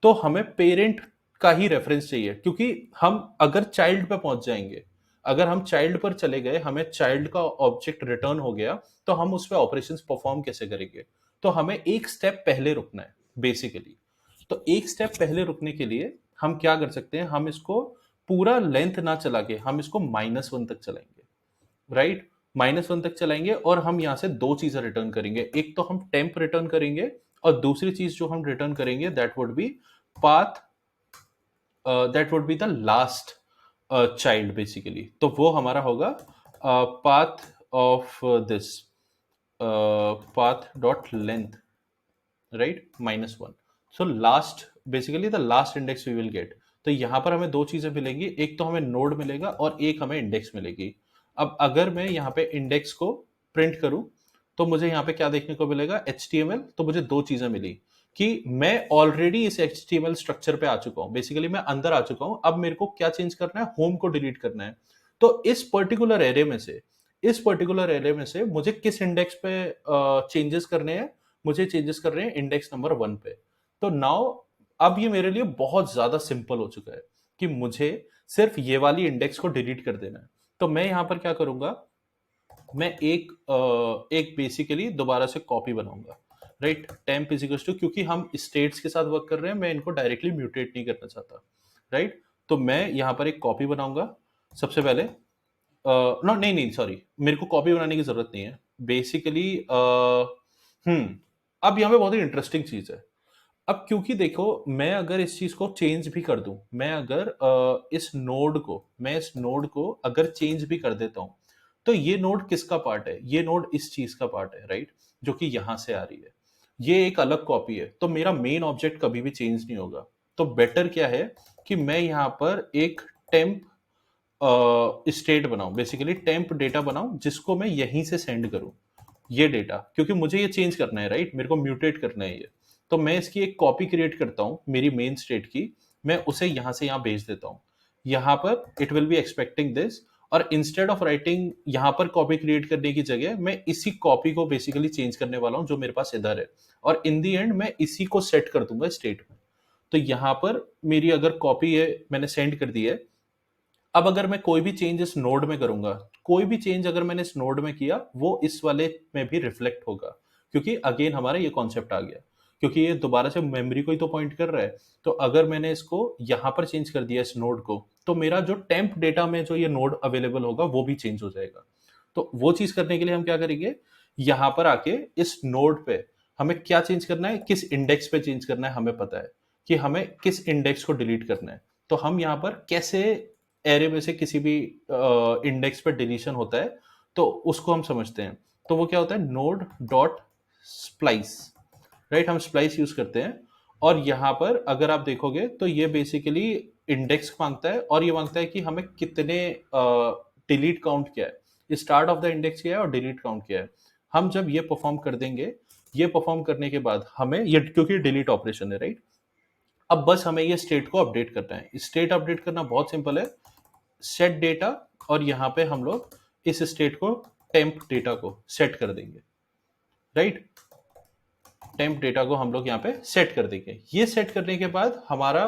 तो हमें पेरेंट का ही रेफरेंस चाहिए क्योंकि हम अगर चाइल्ड पे पहुंच जाएंगे, अगर हम चाइल्ड पर चले गए, हमें चाइल्ड का ऑब्जेक्ट रिटर्न हो गया, तो हम उस पर ऑपरेशंस परफॉर्म कैसे करेंगे? तो हमें एक स्टेप पहले रुकना है बेसिकली। तो एक स्टेप पहले रुकने के लिए हम क्या कर सकते हैं, हम इसको पूरा लेंथ ना चला के हम इसको -1 तक चलाएंगे, राइट? -1 तक चलाएंगे और हम यहां से दो चीजें रिटर्न करेंगे। एक तो हम टेम्प रिटर्न करेंगे और दूसरी चीज जो हम रिटर्न करेंगे that would be path, that would be the last child basically. तो वो हमारा होगा path of this path dot length, right, -1। So last, basically the last index we will get. तो यहां पर हमें दो चीजें मिलेंगी, एक तो हमें नोड मिलेगा और एक हमें इंडेक्स मिलेगी। अब अगर मैं यहाँ पे इंडेक्स को प्रिंट करूं तो मुझे यहाँ पे क्या देखने को मिलेगा, HTML। तो मुझे दो चीजें मिली कि मैं ऑलरेडी इस HTML स्ट्रक्चर पे आ चुका हूं, बेसिकली मैं अंदर आ चुका हूं। अब मेरे को क्या चेंज करना है, होम को डिलीट करना है। तो इस पर्टिकुलर एरे में से मुझे किस इंडेक्स पे चेंजेस करने हैं, मुझे चेंजेस कर रहे हैं इंडेक्स नंबर 1 पे। तो नाउ अब ये मेरे लिए बहुत ज्यादा सिंपल हो चुका है कि मुझे सिर्फ ये वाली इंडेक्स को डिलीट कर देना है। तो मैं यहां पर क्या करूंगा, मैं एक बेसिकली दोबारा से कॉपी बनाऊंगा, राइट? टेम्प इजिकल्स टू, क्योंकि हम स्टेट्स के साथ वर्क कर रहे हैं, मैं इनको डायरेक्टली म्यूटेट नहीं करना चाहता, राइट? तो मैं यहां पर एक कॉपी बनाऊंगा सबसे पहले। नो, नहीं नहीं, सॉरी, मेरे को कॉपी बनाने की जरूरत नहीं है बेसिकली। अब यहाँ पे बहुत ही इंटरेस्टिंग चीज है। अब क्योंकि देखो, मैं अगर इस चीज को चेंज भी कर दूं, मैं अगर इस नोड को अगर चेंज भी कर देता हूं, तो ये नोड किसका पार्ट है, ये नोड इस चीज का पार्ट है, राइट? जो कि यहां से आ रही है, ये एक अलग कॉपी है, तो मेरा मेन ऑब्जेक्ट कभी भी चेंज नहीं होगा। तो बेटर क्या है कि मैं यहाँ पर एक टेम्प स्टेट बनाऊं, बेसिकली टेम्प डेटा बनाऊं, जिसको मैं यहीं से सेंड करूं ये डेटा, क्योंकि मुझे ये चेंज करना है, राइट? मेरे को म्यूटेट करना है ये। तो मैं इसकी एक कॉपी क्रिएट करता हूं मेरी मेन स्टेट की, मैं उसे यहां से यहां भेज देता हूं। यहां पर it will be expecting this, और इंस्टेड ऑफ राइटिंग यहां पर कॉपी क्रिएट करने की जगह मैं इसी कॉपी को बेसिकली चेंज करने वाला हूं जो मेरे पास इधर है, और इन दी एंड मैं इसी को सेट कर दूंगा स्टेट में। तो यहां पर मेरी अगर कॉपी है, मैंने सेंड कर दी है। अब अगर मैं कोई भी चेंज इस नोड में करूंगा, कोई भी चेंज अगर मैंने इस नोड में किया, वो इस वाले में भी रिफ्लेक्ट होगा, क्योंकि अगेन हमारा ये कॉन्सेप्ट आ गया, क्योंकि ये दोबारा से मेमोरी को ही तो पॉइंट कर रहा है। तो अगर मैंने इसको यहां पर चेंज कर दिया इस नोड को, तो मेरा जो टेम्प डेटा में जो ये नोड अवेलेबल होगा वो भी चेंज हो जाएगा। तो वो चीज करने के लिए हम क्या करेंगे, यहां पर आके इस नोड पे हमें क्या चेंज करना है, किस इंडेक्स पे चेंज करना है, हमें पता है कि हमें किस इंडेक्स को डिलीट करना है। तो हम यहाँ पर कैसे एरे में से किसी भी इंडेक्स पर डिलीशन होता है, तो उसको हम समझते हैं। तो वो क्या होता है, नोड डॉट स्प्लाइस, राइट? हम स्प्लाइस यूज करते हैं। और यहां पर अगर आप देखोगे तो ये बेसिकली इंडेक्स मांगता है, और ये मांगता है कि हमें कितने डिलीट काउंट किया है, स्टार्ट ऑफ द इंडेक्स किया है और डिलीट काउंट किया है। हम जब ये परफॉर्म कर देंगे, ये परफॉर्म करने के बाद हमें ये, क्योंकि डिलीट ऑपरेशन है, राइट? अब बस हमें ये स्टेट को अपडेट करना है। स्टेट अपडेट करना बहुत सिंपल है, सेट डेटा, और यहां पे हम लोग इस स्टेट को, टेम्प डेटा को सेट कर देंगे, राइट? टेम्प डेटा को हम लोग यहाँ पे सेट कर देंगे। ये सेट करने के बाद हमारा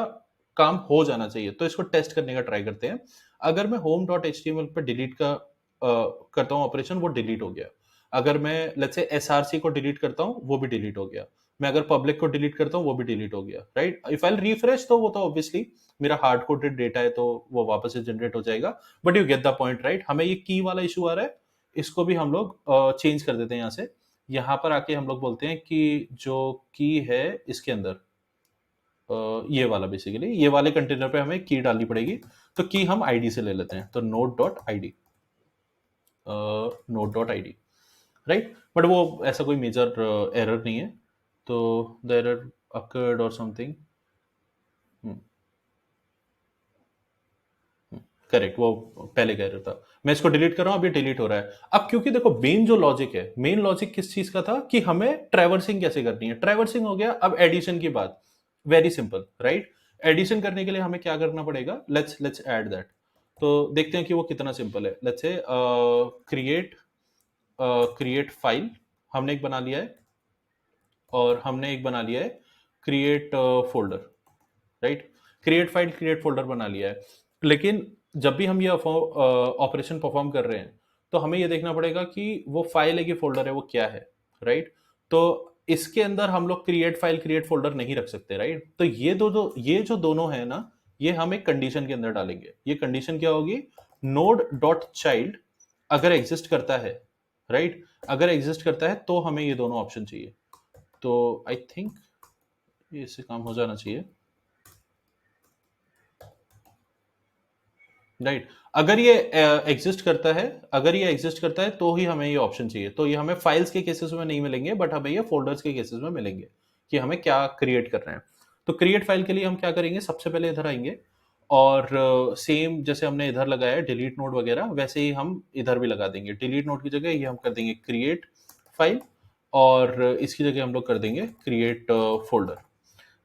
काम हो जाना चाहिए। तो इसको टेस्ट करने का ट्राई करते हैं। अगर मैं home dot H T M L पर डिलीट का करता हूँ ऑपरेशन, वो डिलीट हो गया। अगर मैं लेट्स से एसआरसी को डिलीट करता हूँ, वो भी डिलीट हो गया। मैं अगर पब्लिक को डिलीट करता हूँ, वो भी डिलीट हो गया, राइट? इफ आई रिफ्रेश, तो वो तो ऑब्वियसली मेरा हार्ड कोडेड डेटा है, तो वो वापस से जनरेट हो जाएगा। But you get the point, right? हमें ये की वाला इशू आ रहा है, इसको भी हम लोग चेंज कर देते हैं यहाँ से। यहाँ पर आके हम लोग बोलते हैं कि जो की है इसके अंदर, ये वाला, बेसिकली ये वाले कंटेनर पे हमें की डालनी पड़ेगी। तो की हम आईडी से ले लेते हैं, तो node.id, राइट? बट वो ऐसा कोई मेजर एरर नहीं है, तो द एरर अकर्ड और समथिंग। करेक्ट, वो पहले कह रहा था। मैं इसको डिलीट कर रहा हूँ, अभी डिलीट हो रहा है। अब क्योंकि देखो मेन जो लॉजिक है, मेन लॉजिक किस चीज का था कि हमें ट्रैवर्सिंग कैसे करनी है। ट्रैवर्सिंग हो गया, अब एडिशन की बात। Very simple, right. एडिशन करने के लिए हमें क्या करना पड़ेगा, लेट्स लेट्स ऐड दैट। तो देखते हैं कि वो कितना सिंपल है। लेट्स से क्रिएट क्रिएट फाइल हमने एक बना लिया है, और हमने एक बना लिया है create folder, right. Create file create folder बना लिया है। लेकिन जब भी हम ये ऑपरेशन परफॉर्म कर रहे हैं, तो हमें ये देखना पड़ेगा कि वो फाइल है कि फोल्डर है, वो क्या है, राइट। तो इसके अंदर हम लोग क्रिएट फाइल क्रिएट फोल्डर नहीं रख सकते, राइट। तो ये जो दोनों है ना, ये हम एक कंडीशन के अंदर डालेंगे। ये कंडीशन क्या होगी, नोड डॉट चाइल्ड अगर एग्जिस्ट करता है, राइट, अगर एग्जिस्ट करता है तो हमें ये दोनों ऑप्शन चाहिए। तो आई थिंक इससे काम हो जाना चाहिए, राइट। अगर ये एग्जिस्ट करता है, अगर ये एग्जिस्ट करता है तो ही हमें ये ऑप्शन चाहिए। तो ये हमें फाइल्स के केसेस में नहीं मिलेंगे, बट हमें ये फोल्डर्स के केसेस में मिलेंगे कि हमें क्या क्रिएट कर रहे हैं। तो क्रिएट फाइल के लिए हम क्या करेंगे, सबसे पहले इधर आएंगे, और सेम जैसे हमने इधर लगाया डिलीट नोड वगैरह, वैसे ही हम इधर भी लगा देंगे। डिलीट नोड की जगह ये हम कर देंगे क्रिएट फाइल, और इसकी जगह हम लोग कर देंगे क्रिएट फोल्डर,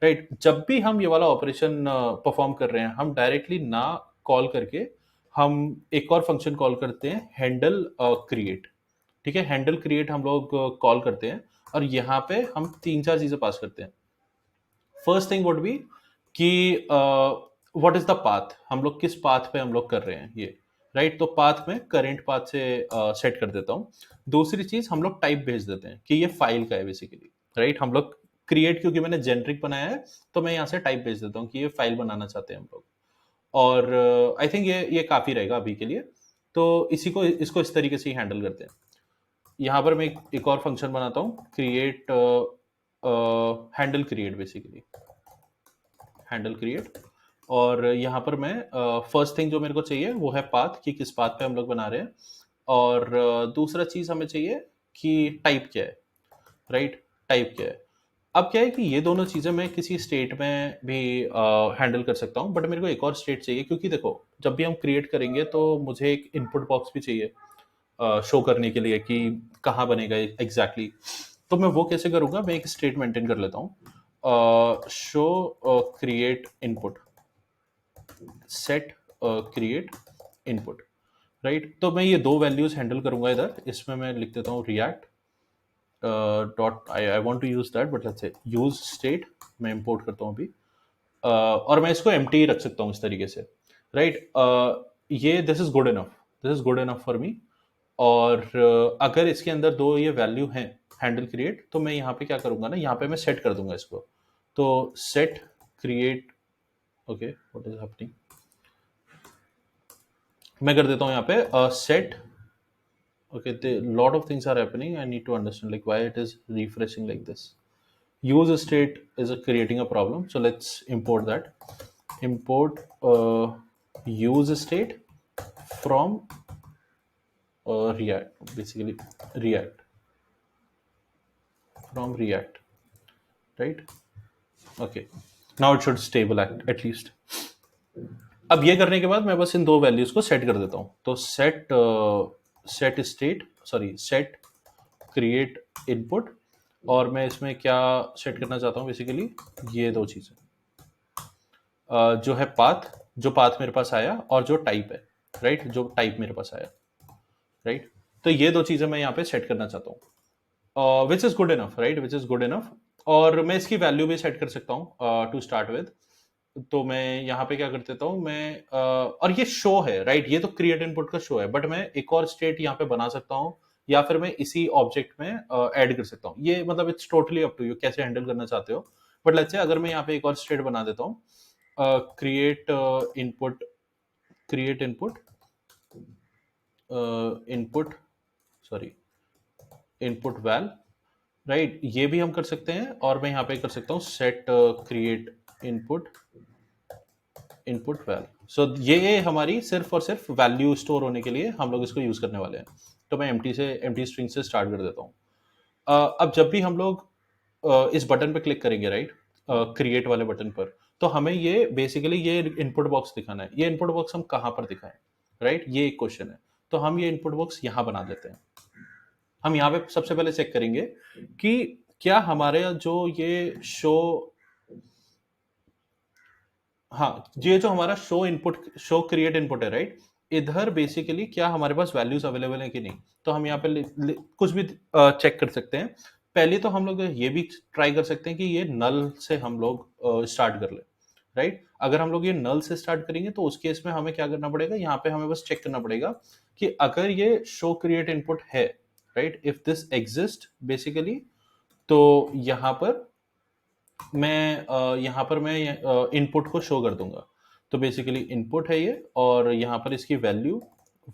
राइट। जब भी हम ये वाला ऑपरेशन परफॉर्म कर रहे हैं, हम डायरेक्टली ना कॉल करके हम एक और फंक्शन कॉल करते हैं, हैंडल क्रिएट। ठीक है, हैंडल क्रिएट हम लोग कॉल करते हैं, और यहाँ पे हम तीन चार चीजें पास करते हैं। फर्स्ट थिंग वुड बी कि व्हाट इज द पाथ, हम लोग किस पाथ पे हम लोग कर रहे हैं ये, राइट। तो पाथ में करेंट पाथ से सेट कर देता हूँ। दूसरी चीज, हम लोग टाइप भेज देते हैं कि ये फाइल का है बेसिकली, राइट। हम लोग क्रिएट, क्योंकि मैंने जेनरिक बनाया है, तो मैं यहाँ से टाइप भेज देता हूँ कि ये फाइल बनाना चाहते हैं हम लोग। और आई थिंक ये काफी रहेगा अभी के लिए। तो इसी को इसको इस तरीके से ही हैंडल करते हैं। यहाँ पर मैं एक और फंक्शन बनाता हूँ, create handle create, basically handle create. और यहाँ पर मैं फर्स्ट थिंग जो मेरे को चाहिए वो है पाथ, कि किस पाथ पे हम लोग बना रहे हैं। और दूसरा चीज हमें चाहिए कि टाइप क्या है, राइट, टाइप क्या है। अब क्या है कि ये दोनों चीजें मैं किसी स्टेट में भी हैंडल कर सकता हूँ, बट मेरे को एक और स्टेट चाहिए, क्योंकि देखो जब भी हम क्रिएट करेंगे तो मुझे एक इनपुट बॉक्स भी चाहिए शो करने के लिए कि कहाँ बनेगा एग्जैक्टली तो मैं वो कैसे करूँगा, मैं एक स्टेट मेंटेन कर लेता हूँ, show create input, set create input, right. तो मैं ये दो वैल्यूज हैंडल करूंगा इधर। इसमें मैं लिख देता हूँ react dot I want to use that, but let's say use state मैं इंपोर्ट करता हूँ अभी। और मैं इसको एम्प्टी रख सकता हूँ इस तरीके से, राइट। ये this is good enough, this is good enough for मी। और अगर इसके अंदर दो ये वैल्यू हैं हैंडल क्रिएट, तो मैं यहाँ पे क्या करूंगा ना, यहाँ पे मैं सेट कर दूंगा इसको। तो set create, okay what is happening, मैं कर देता हूँ यहाँ पे set, okay, the lot of things are happening. I need to understand like why it is refreshing like this. Use state is creating a problem, so let's import that. Import use state from react, basically react, from react, right. Okay, now it should stable at least. अब ये करने के बाद मैं बस इन दो values को set कर देता हूँ। तो set set state, sorry set create input, और मैं इसमें क्या सेट करना चाहता हूँ बेसिकली, ये दो चीजें, जो है पाथ, जो पाथ मेरे पास आया, और जो टाइप है, राइट, जो टाइप मेरे पास आया, राइट। तो ये दो चीजें मैं यहाँ पे सेट करना चाहता हूँ, which is good enough, right, which is good enough. और मैं इसकी वैल्यू भी सेट कर सकता हूँ टू स्टार्ट विद। तो मैं यहाँ पे क्या कर देता हूँ, मैं और ये शो है, राइट, ये तो क्रिएट इनपुट का शो है, बट मैं एक और स्टेट यहाँ पे बना सकता हूँ, या फिर मैं इसी ऑब्जेक्ट में ऐड कर सकता हूँ। ये मतलब it's totally up to you कैसे हैंडल करना चाहते हो। बट लेट्स से अगर मैं यहाँ पे एक और स्टेट बना देता हूँ, create input, create input, input, sorry input val, right, ये भी हम कर सकते हैं। और मैं यहाँ पे कर सकता हूँ set create input, input val. So ये हमारी सिर्फ और सिर्फ वैल्यू स्टोर होने के लिए हम लोग इसको यूज करने वाले हैं। तो मैं एम्प्टी स्ट्रिंग से स्टार्ट कर देता हूँ। अब जब भी हम लोग इस बटन पे क्लिक करेंगे, राइट, क्रिएट वाले बटन पर, तो हमें ये बेसिकली ये इनपुट बॉक्स दिखाना है। ये इनपुट बॉक्स हम कहाँ पर दिखाएं, राइट? ये एक क्वेश्चन है। तो हम ये इनपुट बॉक्स यहाँ बना देते हैं। हम यहाँ पे सबसे पहले चेक करेंगे कि क्या हमारे जो ये शो, हाँ, ये जो हमारा show input, show create input है, राइट? इधर बेसिकली क्या हमारे पास वैल्यूज अवेलेबल है कि नहीं। तो हम यहाँ पे कुछ भी चेक कर सकते हैं। पहले तो हम लोग ये भी ट्राई कर सकते हैं कि ये नल से हम लोग स्टार्ट कर ले, राइट? अगर हम लोग ये नल से स्टार्ट करेंगे तो उस केस में हमें क्या करना पड़ेगा, यहाँ पे हमें बस चेक करना पड़ेगा कि अगर ये शो क्रिएट इनपुट है, right, if this exist basically, तो यहाँ पर मैं इनपुट को शो कर दूंगा। तो बेसिकली इनपुट है ये, और यहाँ पर इसकी value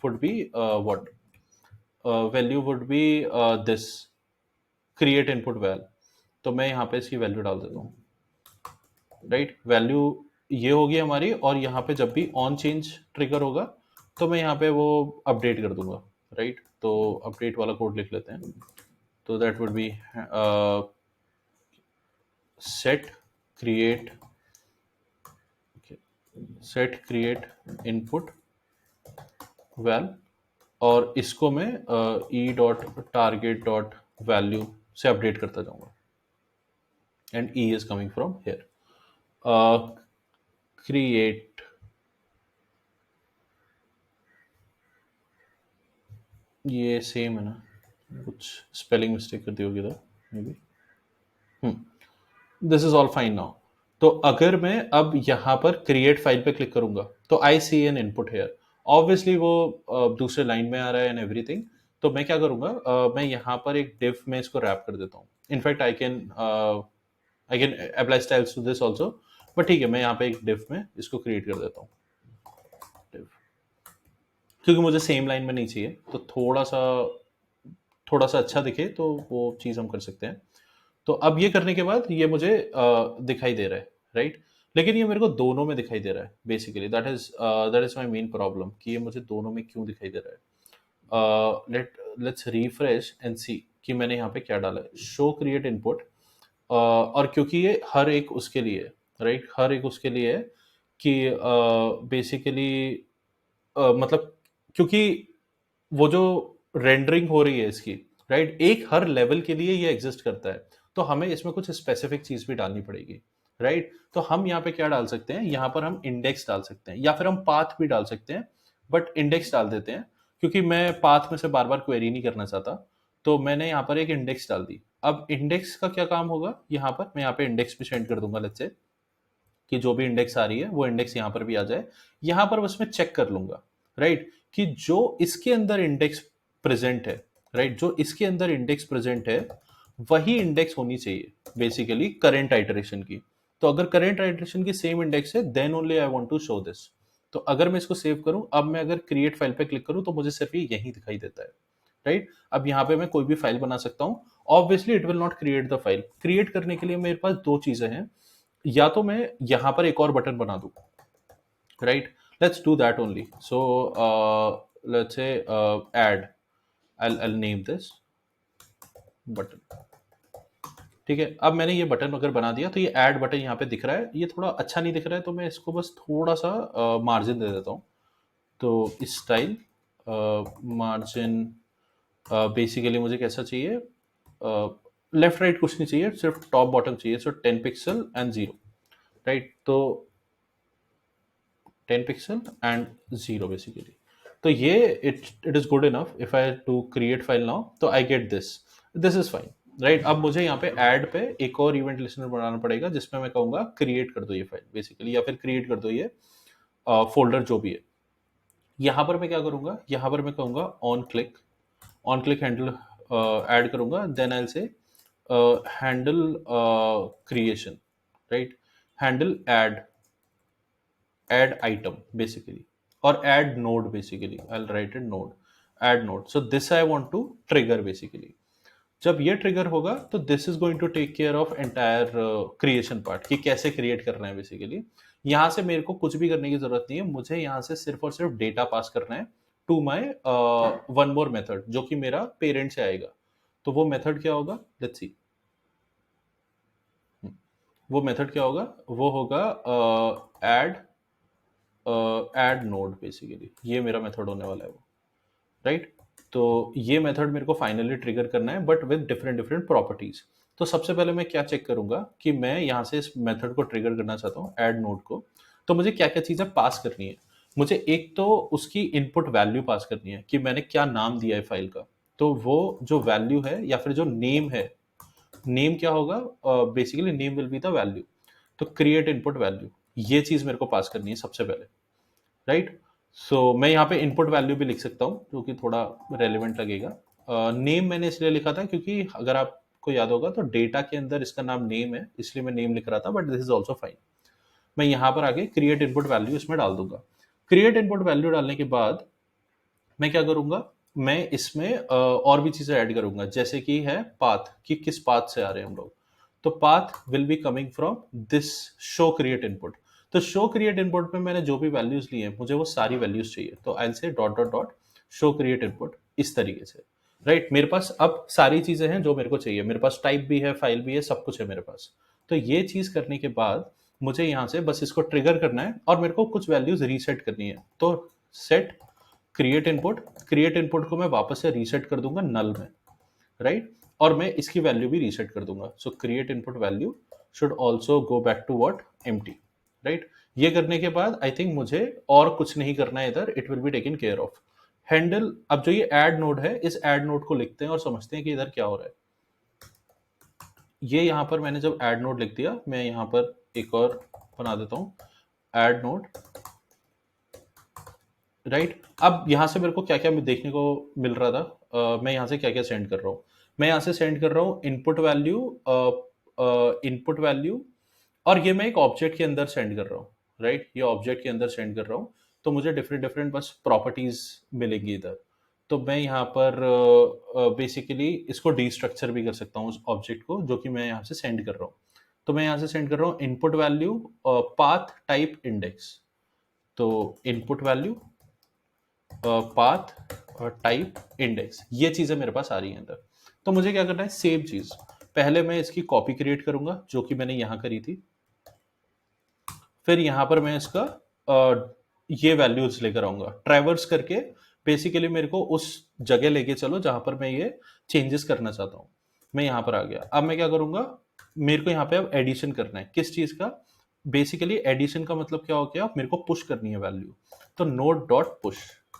would be what, value would be this create input val. तो मैं यहाँ पे इसकी वैल्यू डाल देता हूँ, राइट? वैल्यू ये होगी हमारी, और यहाँ पे जब भी ऑन चेंज ट्रिगर होगा तो मैं यहाँ पे वो अपडेट कर दूंगा, राइट? तो अपडेट वाला कोड लिख लेते हैं। तो that would be set create, set create input val, और इसको मैं E dot target dot value से अपडेट करता जाऊंगा, and E is coming from here. Create, ये सेम है ना, कुछ स्पेलिंग मिस्टेक कर दी होगी इधर maybe. This is all fine now. तो अगर मैं अब यहाँ पर क्रिएट फाइल पे क्लिक करूंगा तो I see an input here. Obviously वो दूसरे लाइन में आ रहा है एंड एवरीथिंग। तो मैं क्या करूंगा, मैं यहाँ पर एक डिव में इसको रैप कर देता हूँ। In fact I can apply styles to this also, but ठीक है, मैं यहाँ पे एक डिव में इसको क्रिएट कर देता हूँ, div। क्योंकि मुझे सेम लाइन में नहीं चाहिए, तो थोड़ा सा अच्छा दिखे तो वो चीज़ हम कर सकते हैं। तो अब ये करने के बाद ये मुझे दिखाई दे रहा है, राइट? लेकिन ये मेरे को दोनों में दिखाई दे रहा है basically. That is my main problem कि ये मुझे दोनों में क्यों दिखाई दे रहा है। लेट्स रिफ्रेश एंड सी कि मैंने यहाँ पे क्या डाला है, शो क्रिएट इनपुट। और क्योंकि ये हर एक उसके लिए, राइट, हर एक उसके लिए है कि बेसिकली मतलब, क्योंकि वो जो रेंडरिंग हो रही है इसकी, राइट, एक हर लेवल के लिए ये एग्जिस्ट करता है। तो हमें इसमें कुछ स्पेसिफिक चीज भी डालनी पड़ेगी, राइट? तो हम यहाँ पे क्या डाल सकते हैं, यहाँ पर हम इंडेक्स डाल सकते हैं, या फिर हम पाथ भी डाल सकते हैं, बट इंडेक्स डाल देते हैं क्योंकि मैं पाथ में से बार बार क्वेरी नहीं करना चाहता। तो मैंने यहाँ पर एक इंडेक्स डाल दी। अब इंडेक्स का क्या काम होगा, यहाँ पर मैं यहाँ पे इंडेक्स भी सेंड कर दूंगा, लेट्स से कि जो भी इंडेक्स आ रही है वो इंडेक्स यहाँ पर भी आ जाए। यहाँ पर बस मैं चेक कर लूंगा, राइट, कि जो इसके अंदर इंडेक्स प्रेजेंट है, राइट, जो इसके अंदर इंडेक्स प्रेजेंट है वही इंडेक्स होनी चाहिए बेसिकली करेंट आइटरेशन की। तो अगर करेंट आइटरेशन की सेम इंडेक्स है then only I want to show this. तो अगर मैं इसको सेव करूं, अब मैं अगर क्रिएट फाइल पे क्लिक करूं तो मुझे सिर्फ ये यही दिखाई देता है, राइट? अब यहाँ पे मैं कोई भी फाइल बना सकता हूँ। Obviously it will not create the file. Create करने के लिए मेरे पास दो चीजें हैं, या तो मैं यहाँ पर एक और बटन बना दूं, right? Let's do that only. So let's say add, I'll name this button, ठीक है? अब मैंने ये बटन अगर बना दिया तो ये ऐड बटन यहाँ पे दिख रहा है। ये थोड़ा अच्छा नहीं दिख रहा है तो मैं इसको बस थोड़ा सा मार्जिन दे देता हूँ। तो स्टाइल मार्जिन, बेसिकली मुझे कैसा चाहिए, लेफ्ट राइट कुछ नहीं चाहिए, सिर्फ टॉप बॉटम चाहिए। So 10 pixel and 0, right? तो 10 पिक्सल एंड 0 बेसिकली। तो ये it is good enough. If I to create file now तो I get this is fine, right? अब मुझे यहाँ पे ऐड पे एक और इवेंट लिस्नर बनाना पड़ेगा जिसमें मैं कहूँगा क्रिएट कर दो ये फाइल बेसिकली, या फिर क्रिएट कर दो ये फोल्डर जो भी है। यहाँ पर मैं क्या करूँगा, यहाँ पर मैं कहूँगा ऑन क्लिक हैंडल ऐड करूँगा, देन आई से handle creation, right? Handle add item basically, or add node basically, I'll write it node, add node. So this I want to trigger basically। जब ये ट्रिगर होगा तो this is going to take care of entire creation part कि कैसे create करना है basically. यहाँ से मेरे को कुछ भी करने की जरूरत नहीं है, मुझे यहाँ से सिर्फ और सिर्फ डेटा पास करना है to my one more method जो कि मेरा पेरेंट से आएगा। तो वो मेथड क्या होगा, लेट्स सी। वो मेथड क्या होगा, वो होगा ऐड ऐड नोड, बेसिकली ये मेरा मेथड होने वाला है वो, राइट। तो ये मेथड मेरे को फाइनली ट्रिगर करना है, but with different different properties. तो सबसे पहले मैं क्या चेक करूंगा कि मैं यहाँ से इस मेथड को ट्रिगर करना चाहता हूँ, ऐड नोड को। तो मुझे क्या क्या चीजें पास करनी है। मुझे एक तो उसकी इनपुट वैल्यू पास करनी है कि मैंने क्या नाम दिया है फाइल का। तो वो जो वैल्यू है या फिर जो नेम है, नेम क्या होगा, basically name will be the value. तो क्रिएट इनपुट वैल्यू, ये चीज मेरे को पास करनी है सबसे पहले, राइट। सो मैं यहाँ पे इनपुट वैल्यू भी लिख सकता हूँ जो कि थोड़ा रेलिवेंट लगेगा। नेम मैंने इसलिए लिखा था क्योंकि अगर आपको याद होगा तो डेटा के अंदर इसका नाम नेम है, इसलिए मैं नेम लिख रहा था, but this is also fine. मैं यहाँ पर आगे क्रिएट इनपुट वैल्यू इसमें डाल दूंगा। क्रिएट इनपुट वैल्यू डालने के बाद मैं क्या करूंगा, मैं इसमें और भी चीजें ऐड करूंगा, जैसे कि है पाथ, कि किस पाथ से आ रहे हैं हम लोग। तो path will be coming from this show create input. तो शो क्रिएट इनपुट में मैंने जो भी वैल्यूज ली हैं, मुझे वो सारी वैल्यूज चाहिए। तो आई से dot dot dot show create input, इस तरीके से, राइट। मेरे पास अब सारी चीजें हैं जो मेरे को चाहिए, मेरे पास टाइप भी है, फाइल भी है, सब कुछ है मेरे पास। तो ये चीज करने के बाद मुझे यहाँ से बस इसको ट्रिगर करना है और मेरे को कुछ वैल्यूज रीसेट करनी है। तो सेट क्रिएट इनपुट को मैं वापस से रीसेट कर दूंगा नल में, राइट। और मैं इसकी वैल्यू भी रीसेट कर दूंगा। So create input value should also go back to what, empty, right. ये करने के बाद आई थिंक मुझे और कुछ नहीं करना है इधर, it will be taken care of. Handle, अब जो ये ऐड नोड है, इस ऐड नोड को लिखते हैं और समझते हैं कि इधर क्या हो रहा है। ये यहाँ पर मैंने जब ऐड नोड लिख दिया, मैं यहाँ पर एक और बना देता हूँ, ऐड नोड, राइट। अब यहाँ से मेरे को क्या क्या देखने को मिल रहा था, मैं यहाँ से क्या क्या सेंड कर रहा हूँ। मैं यहाँ से सेंड कर रहा हूँ इनपुट वैल्यू, इनपुट वैल्यू, और ये मैं एक ऑब्जेक्ट के अंदर सेंड कर रहा हूँ, राइट। ये ऑब्जेक्ट के अंदर सेंड कर रहा हूँ। तो मुझे डिफरेंट डिफरेंट बस प्रॉपर्टीज मिलेंगी इधर। तो मैं यहाँ पर बेसिकली इसको डीस्ट्रक्चर भी कर सकता हूँ उस ऑब्जेक्ट को जो कि मैं यहाँ से सेंड कर रहा हूँ। तो मैं यहाँ से सेंड कर रहा हूँ input value path type index. तो इनपुट वैल्यू पाथ और टाइप इंडेक्स, ये चीजें मेरे पास आ रही हैं अंदर। तो मुझे क्या करना है, सेम चीज, पहले मैं इसकी कॉपी क्रिएट करूंगा जो कि मैंने यहां करी थी। फिर यहां पर मैं इसका ये वैल्यूज लेकर आऊंगा ट्रैवर्स करके। बेसिकली मेरे को उस जगह लेके चलो जहां पर मैं ये चेंजेस करना चाहता हूँ। मैं यहां पर आ गया। अब मैं क्या करूंगा, मेरे को यहाँ पे अब एडिशन करना है, किस चीज का, बेसिकली एडिशन का मतलब क्या हो गया, मेरे को पुश करनी है वैल्यू। तो नोड डॉट पुश,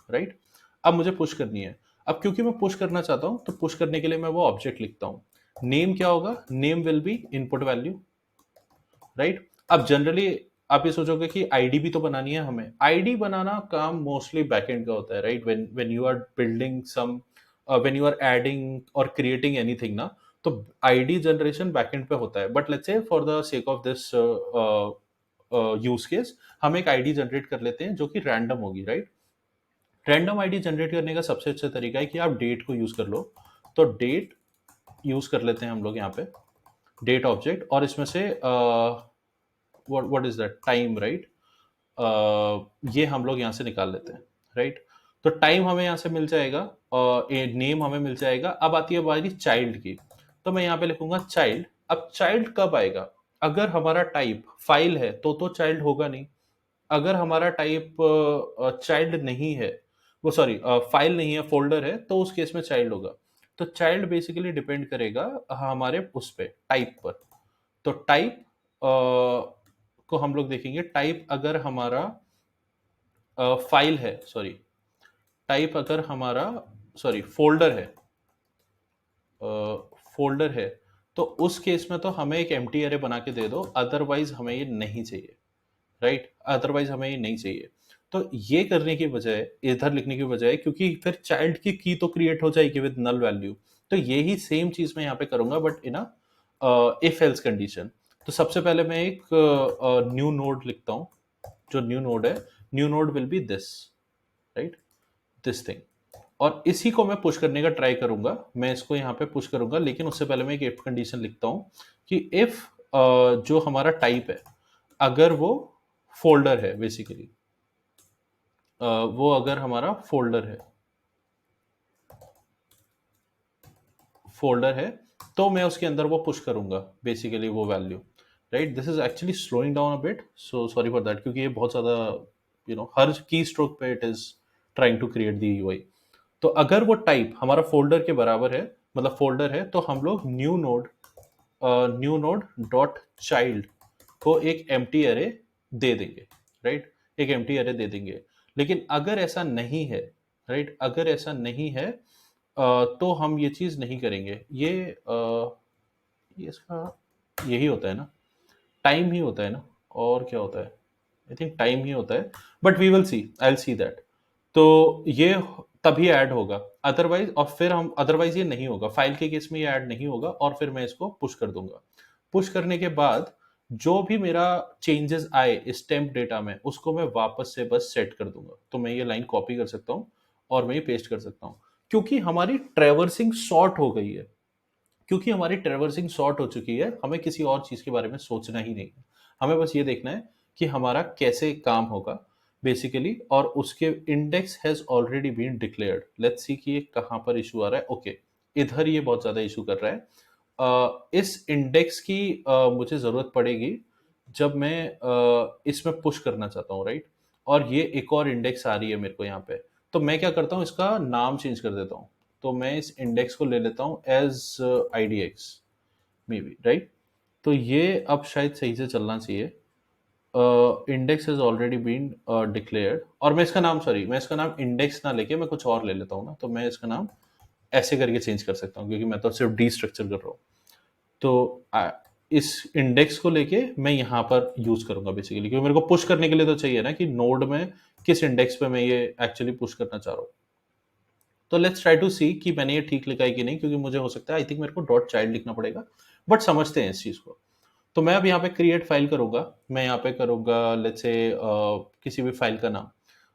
राइट। अब मुझे पुश करनी है। अब क्योंकि मैं पुश करना चाहता हूं, तो पुश करने के लिए मैं वो ऑब्जेक्ट लिखता हूं। नेम क्या होगा, name will be input value, right. अब जनरली आप ये सोचोगे कि आईडी भी तो बनानी है हमें। आईडी बनाना काम मोस्टली बैकएंड का होता है, right. When you are building some, when you are adding और क्रिएटिंग एनीथिंग ना, तो आईडी जनरेशन बैकएंड पे होता है। But let's say for the sake of this use case, हम एक आईडी जनरेट कर लेते हैं जो कि रैंडम होगी, राइट। रैंडम आईडी जनरेट करने का सबसे अच्छा तरीका है कि आप डेट को यूज कर लो। तो डेट यूज कर लेते हैं हम लोग यहाँ पे, डेट ऑब्जेक्ट, और इसमें से what is that, time, right. ये हम लोग यहाँ से निकाल लेते हैं, राइट। तो टाइम हमें यहाँ से मिल जाएगा, नेम हमें मिल जाएगा। अब आती है बारी चाइल्ड की। तो मैं यहाँ पे लिखूंगा चाइल्ड। अब चाइल्ड कब आएगा, अगर हमारा टाइप फाइल है तो चाइल्ड होगा नहीं। अगर हमारा टाइप चाइल्ड नहीं है, वो सॉरी फाइल नहीं है, फोल्डर है, तो उस केस में चाइल्ड होगा। तो चाइल्ड बेसिकली डिपेंड करेगा हमारे उस पे, टाइप पर। तो टाइप को हम लोग देखेंगे, टाइप अगर हमारा फाइल है, सॉरी, टाइप अगर हमारा, सॉरी, फोल्डर है, फोल्डर है, तो उस केस में तो हमें एक एम्प्टी अरे बना के दे दो, अदरवाइज हमें ये नहीं चाहिए, राइट। अदरवाइज हमें ये नहीं चाहिए। तो ये करने की बजाय, इधर लिखने की बजाय, क्योंकि फिर चाइल्ड की तो क्रिएट हो जाएगी विद नल वैल्यू। तो ये ही सेम चीज मैं यहाँ पे करूंगा, but in if else condition. तो सबसे पहले मैं एक न्यू नोड लिखता हूँ। जो न्यू नोड है, new node will be this, right, this thing. और इसी को मैं पुश करने का ट्राई करूंगा, मैं इसको यहाँ पे पुश करूंगा, लेकिन उससे पहले मैं एक इफ कंडीशन लिखता हूँ कि इफ जो हमारा टाइप है, अगर वो फोल्डर है, बेसिकली वो अगर हमारा फोल्डर है, तो मैं उसके अंदर वो पुश करूंगा, बेसिकली वो value. Right? This is actually slowing down a bit, so sorry for that, क्योंकि ये बहुत ज़्यादा हर की स्ट्रोक पे it is trying to create the UI. तो अगर वो टाइप हमारा फोल्डर के बराबर है, मतलब फोल्डर है, तो हम लोग न्यू नोड डॉट चाइल्ड को एक एम्प्टी एरे दे देंगे, राइट? एक एम्प्टी एरे दे देंगे। लेकिन अगर ऐसा नहीं है, राइट, अगर ऐसा नहीं है, तो हम ये चीज नहीं करेंगे। ये इसका यही होता है ना, टाइम ही होता है ना, और क्या होता है? आई थिंक टाइम ही होता है, but we will see, I will see that. तो ये तभी ऐड होगा, अदरवाइज, और फिर हम अदरवाइज ये नहीं होगा, फाइल के केस में ये ऐड नहीं होगा, और फिर मैं इसको पुश कर दूंगा। पुश करने के बाद जो भी मेरा चेंजेस आए इस टेम्प डेटा में, उसको मैं वापस से बस सेट कर दूंगा। तो मैं ये लाइन कॉपी कर सकता हूँ और मैं ये पेस्ट कर सकता हूँ, क्योंकि हमारी ट्रेवर्सिंग सॉर्ट हो गई है। क्योंकि हमारी ट्रेवर्सिंग सॉर्ट हो चुकी है, हमें किसी और चीज के बारे में सोचना ही नहीं है। हमें बस ये देखना है कि हमारा कैसे काम होगा बेसिकली, और उसके index has already been declared. Let's see कि ये कहाँ पर इशू आ रहा है। ओके, इधर ये बहुत ज्यादा इशू कर रहा है। इस इंडेक्स की मुझे जरूरत पड़ेगी जब मैं इसमें पुश करना चाहता हूँ, राइट? और ये एक और इंडेक्स आ रही है मेरे को यहाँ पे, तो मैं क्या करता हूँ, इसका नाम चेंज कर देता हूँ। तो मैं इस इंडेक्स को ले लेता हूँ as IDX, maybe, right? तो ये अब शायद सही से चलना चाहिए। Index has already been declared, और मैं इसका नाम, सॉरी, मैं इसका नाम इंडेक्स ना लेके मैं कुछ और ले लेता हूँ ना, तो मैं इसका नाम ऐसे करके चेंज कर सकता हूँ, क्योंकि मैं तो सिर्फ डी स्ट्रक्चर कर रहा हूँ। तो इस इंडेक्स को लेके मैं यहाँ पर यूज करूंगा बेसिकली, क्योंकि मेरे को पुश करने के लिए तो चाहिए ना कि नोड में किस इंडेक्स पे मैं ये एक्चुअली पुश करना चाह रहा हूँ। तो लेट्स ट्राई टू सी कि मैंने ये ठीक लिखा है कि नहीं, क्योंकि मुझे हो सकता है, आई थिंक मेरे को डॉट चाइल्ड लिखना पड़ेगा, बट समझते हैं इस चीज को। तो मैं अब यहाँ पे क्रिएट फाइल करूंगा। मैं यहाँ पे करूंगा, लेट्स से किसी भी फाइल का नाम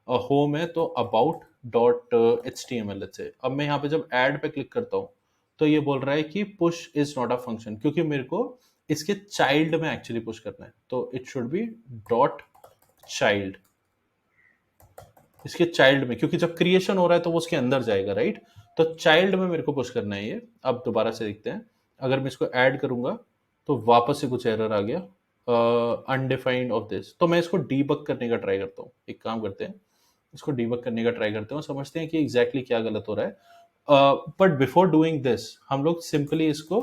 होम है, तो about dot HTML, let's say. अब मैं यहाँ पे जब ऐड पे क्लिक करता हूँ, तो ये बोल रहा है कि push is not a function, क्योंकि मेरे को इसके चाइल्ड में एक्चुअली पुश करना है। तो it should be dot child, इसके चाइल्ड में, क्योंकि जब क्रिएशन हो रहा है तो वो उसके अंदर जाएगा, राइट? तो चाइल्ड में मेरे को पुश करना है ये। अब दोबारा से देखते हैं, अगर मैं इसको ऐड करूंगा तो वापस से कुछ एरर आ गया, अनडिफाइंड ऑफ दिस। तो मैं इसको डीबग करने का ट्राई करता हूँ। एक काम करते हैं, इसको डीबग करने का ट्राई करते हैं और समझते हैं कि एग्जैक्टली क्या गलत हो रहा है। बट बिफोर डूइंग दिस, हम लोग सिंपली इसको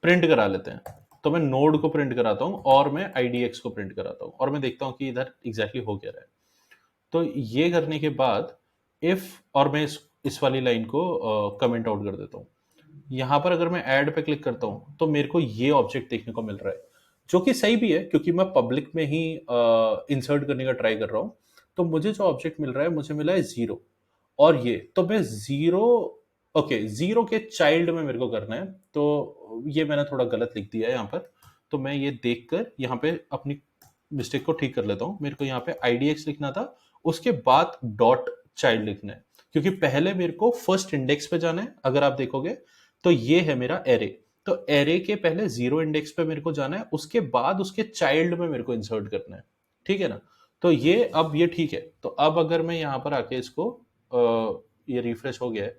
प्रिंट करा लेते हैं। तो मैं नोड को प्रिंट कराता हूँ और मैं IDX को प्रिंट कराता हूँ, और मैं देखता हूँ कि इधर एग्जैक्टली हो क्या रहा है। तो ये करने के बाद इफ, और मैं इस वाली लाइन को कमेंट आउट कर देता हूँ। यहाँ पर अगर मैं ऐड पे क्लिक करता हूँ तो मेरे को ये ऑब्जेक्ट देखने को मिल रहा है, जो कि सही भी है, क्योंकि मैं पब्लिक में ही इंसर्ट करने का ट्राई कर रहा हूँ। तो मुझे जो ऑब्जेक्ट मिल रहा है, मुझे मिला है 0। और ये तो मैं 0, ओके, 0 के चाइल्ड में मेरे को करना है। तो ये मैंने थोड़ा गलत लिख दिया है यहाँ पर। तो मैं ये देखकर यहाँ पे अपनी मिस्टेक को ठीक कर लेता हूँ। मेरे को यहाँ पे IDX लिखना था, उसके बाद डॉट चाइल्ड लिखना है, क्योंकि पहले मेरे को फर्स्ट इंडेक्स पे जाना है। अगर आप देखोगे तो ये है मेरा एरे। तो एरे के पहले 0 इंडेक्स पे मेरे को जाना है, उसके बाद उसके चाइल्ड में मेरे को इंसर्ट करना है। ठीक है ना? तो ये अब ये ठीक है। तो अब अगर मैं यहाँ पर आके इसको ये रिफ्रेश हो गया है,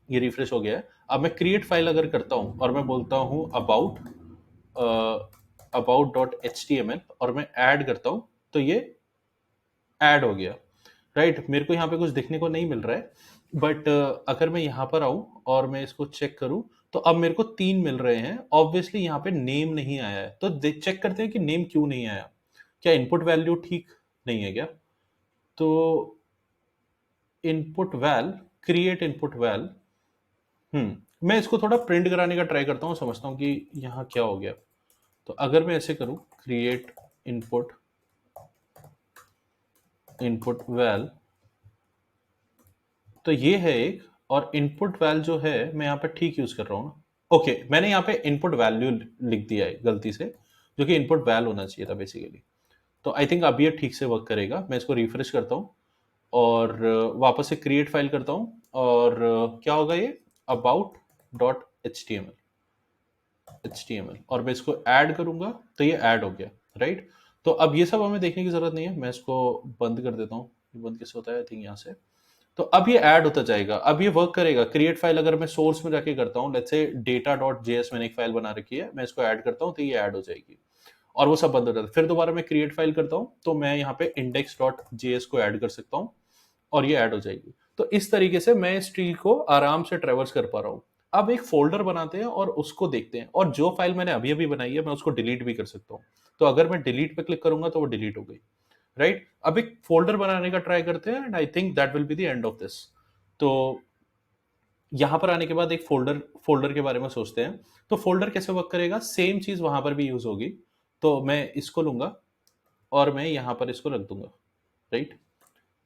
ये रिफ्रेश हो गया है। अब मैं क्रिएट फाइल अगर करता हूँ और मैं बोलता हूँ अबाउट डॉट HTML, और मैं ऐड करता हूँ, तो ये ऐड हो गया, राइट? मेरे को यहाँ पे कुछ देखने को नहीं मिल रहा है, बट अगर मैं यहाँ पर आऊँ और मैं इसको चेक करूँ, तो अब मेरे को 3 मिल रहे हैं। ऑब्वियसली यहाँ पे नेम नहीं आया है, तो चेक करते हैं कि नेम क्यों नहीं आया। क्या इनपुट वैल्यू ठीक नहीं है क्या? तो input val, create input val, मैं इसको थोड़ा प्रिंट कराने का ट्राई करता हूँ, समझता हूँ कि यहाँ क्या हो गया। तो अगर मैं ऐसे करूँ, क्रिएट इनपुट इनपुट वैल, तो ये है एक, और इनपुट वैल जो है मैं यहाँ पे ठीक यूज कर रहा हूँ ना। ओके, मैंने यहाँ पे इनपुट वैल्यू लिख दिया है गलती से, जो कि इनपुट वैल होना चाहिए था बेसिकली। तो आई थिंक अब ये ठीक से वर्क करेगा। मैं इसको रिफ्रेश करता हूँ और वापस से क्रिएट फाइल करता हूँ, और क्या होगा ये, अबाउट डॉट HTML, और मैं इसको ऐड करूंगा तो ये ऐड हो गया, राइट? तो अब ये सब हमें देखने की जरूरत नहीं है। मैं इसको बंद कर देता हूँ। ये बंद कैसे होता है? आई थिंक यहाँ से तो अब ये ऐड होता जाएगा, अब ये वर्क करेगा। क्रिएट फाइल अगर मैं सोर्स में जाके करता हूँ, लेट्स से data.js मैंने एक फाइल बना रखी है, मैं इसको ऐड करता हूँ तो ये ऐड हो जाएगी और वो सब बंद हो जाता है। फिर दोबारा मैं क्रिएट फाइल करता हूँ तो मैं यहाँ पे index.js को ऐड कर सकता हूँ और ये ऐड हो जाएगी। तो इस तरीके से मैं इस ट्री को आराम से ट्रेवर्स कर पा रहा हूँ। अब एक फोल्डर बनाते हैं और उसको देखते हैं, और जो फाइल मैंने अभी अभी बनाई है मैं उसको डिलीट भी कर सकता हूँ। तो अगर मैं डिलीट पे क्लिक करूंगा तो वो डिलीट हो गई, राइट। अब एक फोल्डर बनाने का ट्राई करते हैं and I think that will be the end of this. तो यहां पर आने के बाद एक फोल्डर फोल्डर के बारे में सोचते हैं। तो फोल्डर कैसे वर्क करेगा, सेम चीज वहां पर भी यूज होगी। तो मैं इसको लूंगा और मैं यहां पर इसको रख दूंगा, right.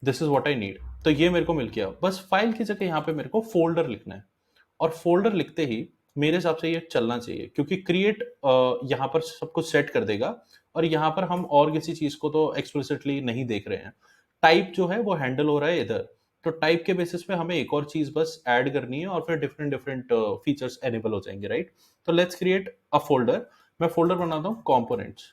This is what I need. तो ये मेरे को मिल गया। बस फाइल की जगह यहाँ पे मेरे को फोल्डर लिखना है, और फोल्डर लिखते ही मेरे हिसाब से ये चलना चाहिए, क्योंकि क्रिएट यहाँ पर सब कुछ सेट कर देगा। और यहाँ पर हम और किसी चीज को तो एक्सप्लिसिटली नहीं देख रहे हैं। टाइप जो है वो हैंडल हो रहा है इधर। तो टाइप के बेसिस पे हमें एक और चीज बस ऐड करनी है और फिर डिफरेंट डिफरेंट फीचर्स एनेबल हो जाएंगे, राइट। तो लेट्स क्रिएट अ फोल्डर। मैं फोल्डर बनाता हूँ कंपोनेंट्स,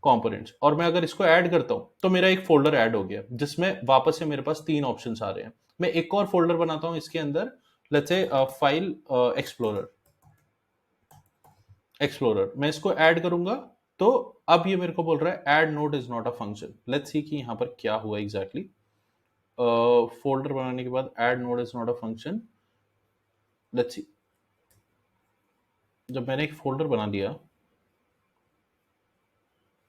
कंपोनेंट्स, और मैं अगर इसको ऐड करता हूं तो मेरा एक फोल्डर ऐड हो गया जिसमें वापस से मेरे पास 3 ऑप्शंस आ रहे हैं। मैं एक और फोल्डर बनाता हूं इसके अंदर, let's say file explorer, explorer मैं इसको ऐड करूंगा। तो अब ये मेरे को बोल रहा है add node is not a function. Let's see कि यहां पर क्या हुआ एग्जैक्टली। फोल्डर बनाने के बाद add node is not a function. Let's see, जब मैंने एक फोल्डर बना दिया,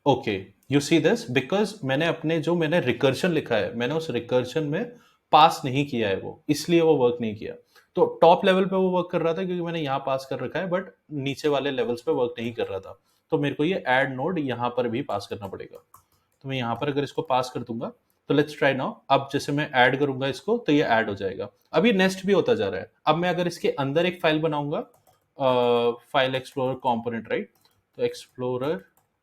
okay, you see this, because मैंने अपने जो मैंने रिकर्शन लिखा है मैंने उस रिकर्शन में पास नहीं किया है, वो इसलिए वो वर्क नहीं किया। तो टॉप लेवल पे वो वर्क कर रहा था क्योंकि मैंने यहाँ पास कर रखा है, बट नीचे वाले लेवल्स पे वर्क नहीं कर रहा था। तो मेरे को ये ऐड नोड यहाँ पर भी पास करना पड़ेगा। तो मैं यहाँ पर अगर इसको पास कर दूंगा तो लेट्स ट्राई नाउ। अब जैसे मैं ऐड करूंगा इसको तो ये ऐड हो जाएगा। अब ये नेक्स्ट भी होता जा रहा है। अब मैं अगर इसके अंदर एक फाइल बनाऊंगा, फाइल एक्सप्लोरर कंपोनेंट, राइट। तो explorer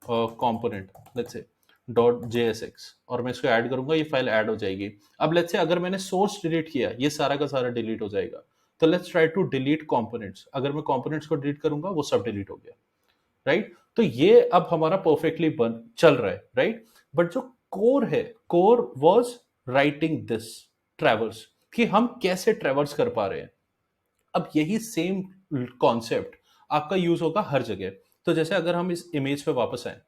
component let's say .jsx, और मैं इसको ऐड करूंगा, ये फाइल ऐड हो जाएगी। अब लेट्स से अगर मैंने सोर्स डिलीट किया, ये सारा का सारा डिलीट हो जाएगा। तो let's try to delete components. अगर मैं कंपोनेंट्स को डिलीट करूंगा वो सब डिलीट हो गया, राइट। तो ये अब हमारा परफेक्टली बन चल रहा है, राइट। बट जो कोर है, कोर वॉज राइटिंग दिस ट्रेवर्स, कि हम कैसे ट्रेवर्स कर पा रहे हैं। अब यही सेम कॉन्सेप्ट आपका यूज होगा हर जगह। तो जैसे अगर हम इस इमेज पे वापस आए,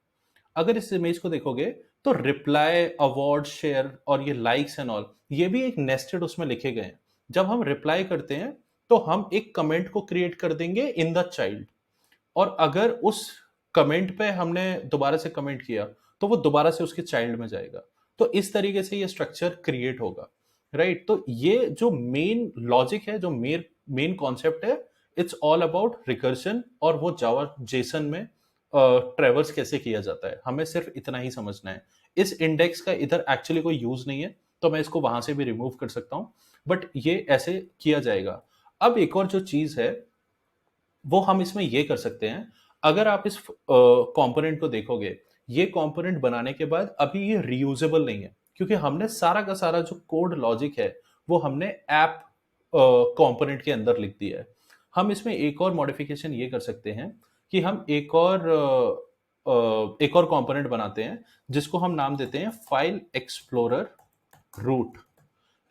अगर इस इमेज को देखोगे तो रिप्लाई, अवार्ड, शेयर और ये लाइक्स एंड ऑल, ये भी एक नेस्टेड उसमें लिखे गए हैं। जब हम रिप्लाई करते हैं तो हम एक कमेंट को क्रिएट कर देंगे इन द चाइल्ड, और अगर उस कमेंट पे हमने दोबारा से कमेंट किया तो वो दोबारा से उसके चाइल्ड में जाएगा। तो इस तरीके से ये स्ट्रक्चर क्रिएट होगा, राइट। तो ये जो मेन लॉजिक है, जो मेन मेन कॉन्सेप्ट है, इट्स ऑल अबाउट रिकर्शन, और वो जावा जेसन में ट्रेवर्स कैसे किया जाता है, हमें सिर्फ इतना ही समझना है। इस इंडेक्स का इधर एक्चुअली कोई यूज नहीं है, तो मैं इसको वहां से भी रिमूव कर सकता हूं, बट ये ऐसे किया जाएगा। अब एक और जो चीज है वो हम इसमें ये कर सकते हैं। अगर आप इस कंपोनेंट को देखोगे, ये कंपोनेंट बनाने के बाद अभी ये रीयूजेबल नहीं है, क्योंकि हमने सारा का सारा जो कोड लॉजिक है वो हमने ऐप कंपोनेंट के अंदर लिख दिया है। हम इसमें एक और मॉडिफिकेशन ये कर सकते हैं कि हम एक और कंपोनेंट बनाते हैं जिसको हम नाम देते हैं फाइल एक्सप्लोरर रूट,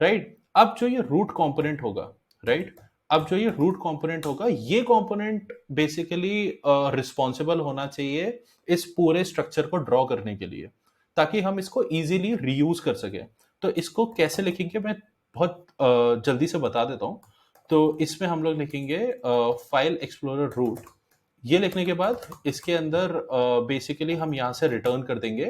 राइट। अब जो ये रूट कंपोनेंट होगा, राइट, अब जो ये रूट कंपोनेंट होगा, ये कंपोनेंट बेसिकली रिस्पॉन्सिबल होना चाहिए इस पूरे स्ट्रक्चर को ड्रॉ करने के लिए, ताकि हम इसको इजीली रीयूज कर सके। तो इसको कैसे लिखेंगे मैं बहुत जल्दी से बता देता हूं। तो इसमें हम लोग लिखेंगे फाइल एक्सप्लोरर रूट। ये लिखने के बाद इसके अंदर बेसिकली हम यहां से रिटर्न कर देंगे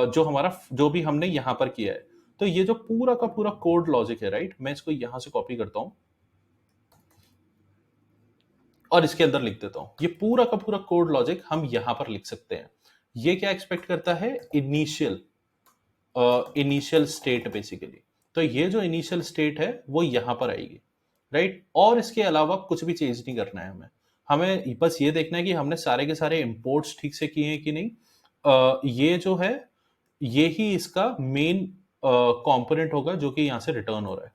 जो हमारा जो भी हमने यहां पर किया है। तो ये जो पूरा का पूरा कोड लॉजिक है, राइट, मैं इसको यहां से कॉपी करता हूं और इसके अंदर लिख देता हूं। ये पूरा का पूरा कोड लॉजिक हम यहां पर लिख सकते हैं। ये क्या एक्सपेक्ट करता है, इनिशियल इनिशियल स्टेट बेसिकली। तो ये जो इनिशियल स्टेट है वो यहां पर आएगी, राइट। और इसके अलावा कुछ भी चेंज नहीं करना है हमें। हमें बस ये देखना है कि हमने सारे के सारे इंपोर्ट्स ठीक से किए हैं कि नहीं। ये जो है ये ही इसका मेन कंपोनेंट होगा जो कि यहां से रिटर्न हो रहा है,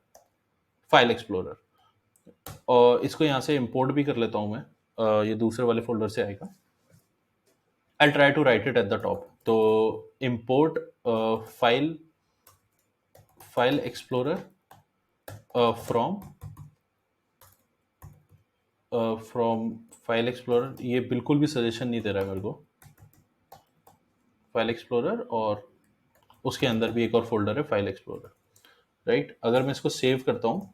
फाइल एक्सप्लोरर। और इसको यहां से इंपोर्ट भी कर लेता हूं मैं। ये दूसरे वाले फोल्डर से आएगा। I try to write it at the top. तो import file file explorer from from file explorer, ये बिल्कुल भी सजेशन नहीं दे रहा है मेरे को। फाइल एक्सप्लोरर और उसके अंदर भी एक और फोल्डर है फाइल एक्सप्लोरर, राइट। अगर मैं इसको सेव करता हूँ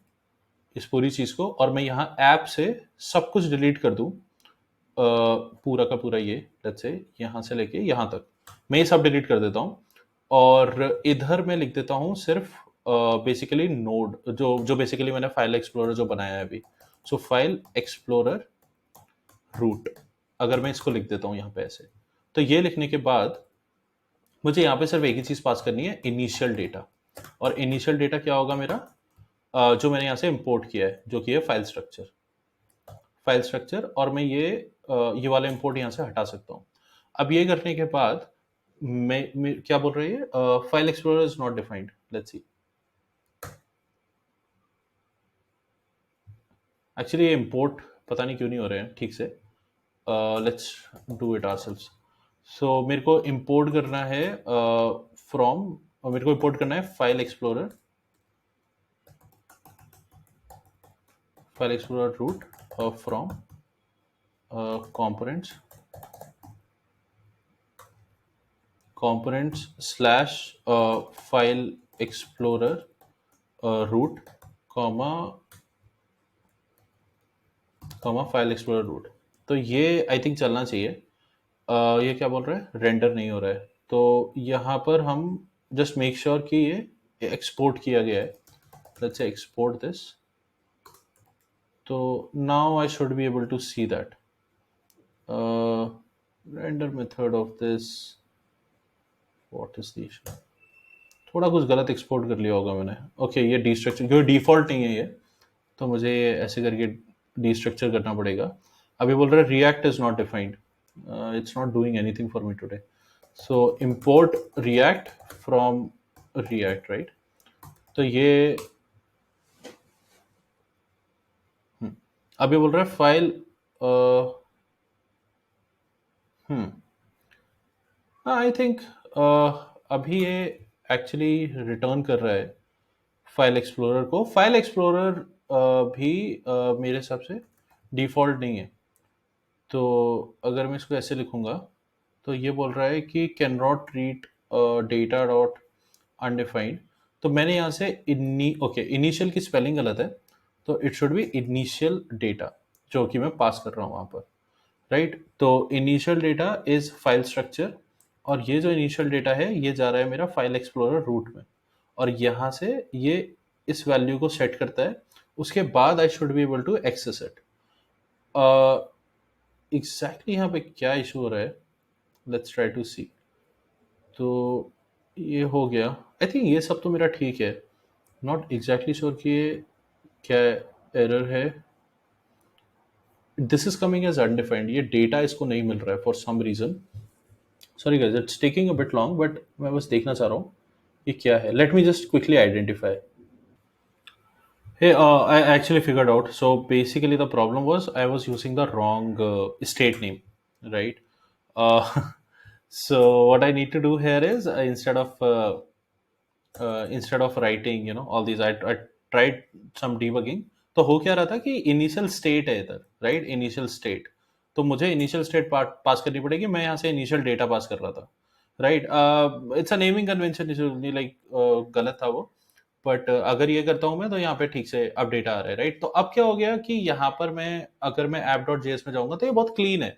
इस पूरी चीज़ को, और मैं यहाँ ऐप से सब कुछ डिलीट कर दूँ, पूरा का पूरा, ये लेट्स से यहाँ से लेके यहाँ तक मैं ये सब डिलीट कर देता हूँ, और इधर मैं लिख देता हूँ सिर्फ बेसिकली नोड, जो जो बेसिकली मैंने फाइल एक्सप्लोरर जो बनाया है अभी, सो फाइल एक्सप्लोरर रूट, अगर मैं इसको लिख देता हूँ यहाँ पे ऐसे, तो ये लिखने के बाद मुझे यहाँ पे सिर्फ एक ही चीज़ पास करनी है, इनिशियल डेटा। और इनिशियल डेटा क्या होगा मेरा, जो मैंने यहाँ से इंपोर्ट किया है, जो कि है फाइल स्ट्रक्चर। फाइल स्ट्रक्चर, और मैं ये वाला इंपोर्ट यहाँ से हटा सकता हूँ। अब ये करने के बाद मैं क्या बोल रही है, file explorer is not defined, let's see. Actually ये इंपोर्ट पता नहीं क्यों नहीं हो रहे हैं ठीक से, लेट्स डू इट आवरसेल्व्स। सो मेरे को इंपोर्ट करना है फ्रॉम, मेरे को इंपोर्ट करना है file explorer root from components slash file explorer root comma file explorer root. तो ये आई थिंक चलना चाहिए। ये क्या बोल रहा है, रेंडर नहीं हो रहा है, तो यहाँ पर हम जस्ट मेक श्योर कि ये एक्सपोर्ट किया गया है। लेट्स से एक्सपोर्ट दिस, तो now I should be able to see that render method of this, what is the issue. थोड़ा कुछ गलत एक्सपोर्ट कर लिया होगा मैंने। ओके ये डी स्ट्रक्चर, क्योंकि डिफॉल्ट नहीं है ये, तो मुझे ये ऐसे करके डी स्ट्रक्चर करना पड़ेगा। अभी बोल रहा है react is not defined, it's not doing anything for me today. So import react from react, right. तो ये अभी बोल रहा है फाइल, आई थिंक अभी ये एक्चुअली रिटर्न कर रहा है फाइल एक्सप्लोरर को। फाइल एक्सप्लोरर भी मेरे हिसाब से डिफ़ॉल्ट नहीं है। तो अगर मैं इसको ऐसे लिखूंगा, तो ये बोल रहा है कि can not treat data dot undefined. तो मैंने यहाँ से ओके इनिशियल की स्पेलिंग गलत है, तो it should be initial data, जो कि मैं पास कर रहा हूँ वहाँ पर, राइट। तो initial data is file structure, और ये जो इनिशियल डेटा है ये जा रहा है मेरा फाइल एक्सप्लोरर रूट में, और यहाँ से ये इस वैल्यू को सेट करता है। उसके बाद I should be able to access it. Exactly यहाँ पे क्या इशू हो रहा है, लेट्स ट्राई टू सी। तो ये हो गया, आई थिंक ये सब तो मेरा ठीक है। नॉट एग्जैक्टली श्योर कि ये क्या एरर है। This is coming as undefined, ये डेटा इसको नहीं मिल रहा है for some reason. Sorry guys, it's taking a bit long, but मैं बस देखना चाह रहा हूँ ये क्या है। Let me just quickly identify. Hey, I actually figured out. So basically, the problem was I was using the wrong state name, right? Uh, so what I need to do here is instead of writing, all these, I tried some debugging. तो हो क्या रहा था कि initial state है इधर, right, initial state. तो मुझे इनिशियल स्टेट पास करनी पड़ेगी, मैं यहाँ से इनिशियल डेटा पास कर रहा था, right. It's a naming convention, like गलत था वो। बट अगर ये करता हूँ मैं, तो यहाँ पे ठीक से अपडेट आ रहा है, राइट। तो अब क्या हो गया कि यहाँ पर अगर मैं ऐप डॉट जेएस में जाऊंगा, तो ये बहुत क्लीन है।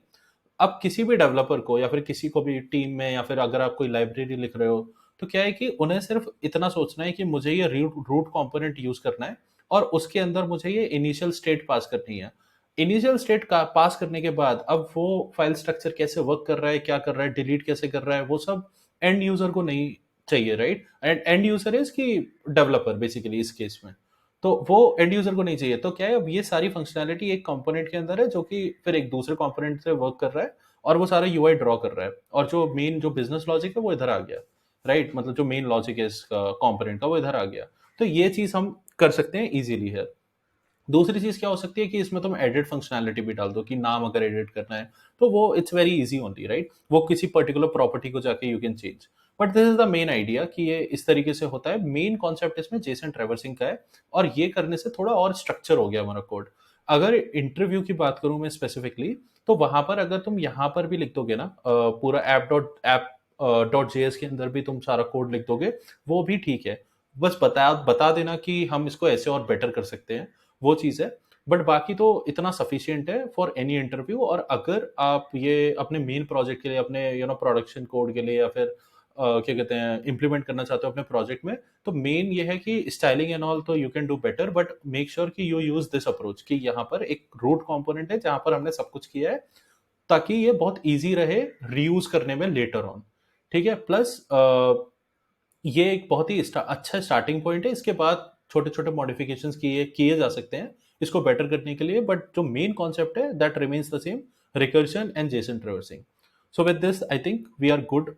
अब किसी भी डेवलपर को या फिर किसी को भी टीम में, या फिर अगर आप कोई लाइब्रेरी लिख रहे हो, तो क्या है कि उन्हें सिर्फ इतना सोचना है कि मुझे ये रूट कंपोनेंट यूज करना है, और उसके अंदर मुझे ये इनिशियल स्टेट पास करनी है। इनिशियल स्टेट का पास करने के बाद अब वो फाइल स्ट्रक्चर कैसे वर्क कर रहा है, क्या कर रहा है, डिलीट कैसे कर रहा है, वो सब एंड यूजर को नहीं चाहिए, right. And and user is की डेवलपर बेसिकली इस केस में, तो वो एंड यूजर को नहीं चाहिए। तो क्या है, अब ये सारी फंक्शनैलिटी एक कंपोनेंट के अंदर है, जो कि फिर एक दूसरे कंपोनेंट से वर्क कर रहा है, और वो सारा यूआई ड्रॉ कर रहा है, और जो मेन जो बिजनेस लॉजिक है वो इधर आ गया, राइट। मतलब जो मेन लॉजिक है इसका कंपोनेंट का, वो इधर आ गया। तो ये चीज हम कर सकते हैं इजीली है। दूसरी चीज क्या हो सकती है कि इसमें तुम एडिट फंक्शनैलिटी भी डाल दो, कि नाम अगर एडिट करना है, तो वो it's very easy only, right. वो किसी पर्टिकुलर प्रॉपर्टी को जाके you can change. But this is the main idea कि ये इस तरीके से होता है। मेन कॉन्सेप्ट इसमें जेसन ट्रेवर्सिंग का है, और ये करने से थोड़ा और स्ट्रक्चर हो गया हमारा कोड। अगर इंटरव्यू की बात करूं मैं स्पेसिफिकली, तो वहां पर अगर तुम यहाँ पर भी लिख दोगे ना, पूरा ऐप.js के अंदर भी तुम सारा कोड लिख दोगे, वो भी ठीक है। बस बता बता देना कि हम इसको ऐसे और बेटर कर सकते हैं, वो चीज़ है। बट बाकी तो इतना सफिशियंट है फॉर एनी इंटरव्यू। और अगर आप ये अपने मेन प्रोजेक्ट के लिए, अपने प्रोडक्शन कोड के लिए, या फिर क्या कहते हैं, इम्प्लीमेंट करना चाहते हो अपने प्रोजेक्ट में, तो मेन ये है कि स्टाइलिंग एंड ऑल तो you can do better, but make sure कि यू यूज दिस अप्रोच, कि यहाँ पर एक रूट कंपोनेंट है जहां पर हमने सब कुछ किया है, ताकि ये बहुत इजी रहे रीयूज करने में लेटर ऑन। ठीक है। प्लस ये एक बहुत ही अच्छा स्टार्टिंग पॉइंट है। इसके बाद छोटे छोटे मॉडिफिकेशंस किए किए जा सकते हैं इसको बेटर करने के लिए, बट जो मेन कॉन्सेप्ट है that remains the same, recursion and JSON traversing. So with this I think we are good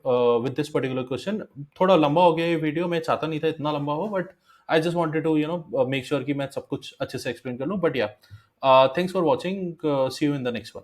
with this particular question. थोड़ा लंबा हो गया ये वीडियो, मैं चाहता नहीं था इतना लंबा हो, but I just wanted to make sure कि मैं सब कुछ अच्छे से एक्सप्लेन कर लूँ। But yeah, thanks for watching, see you in the next one.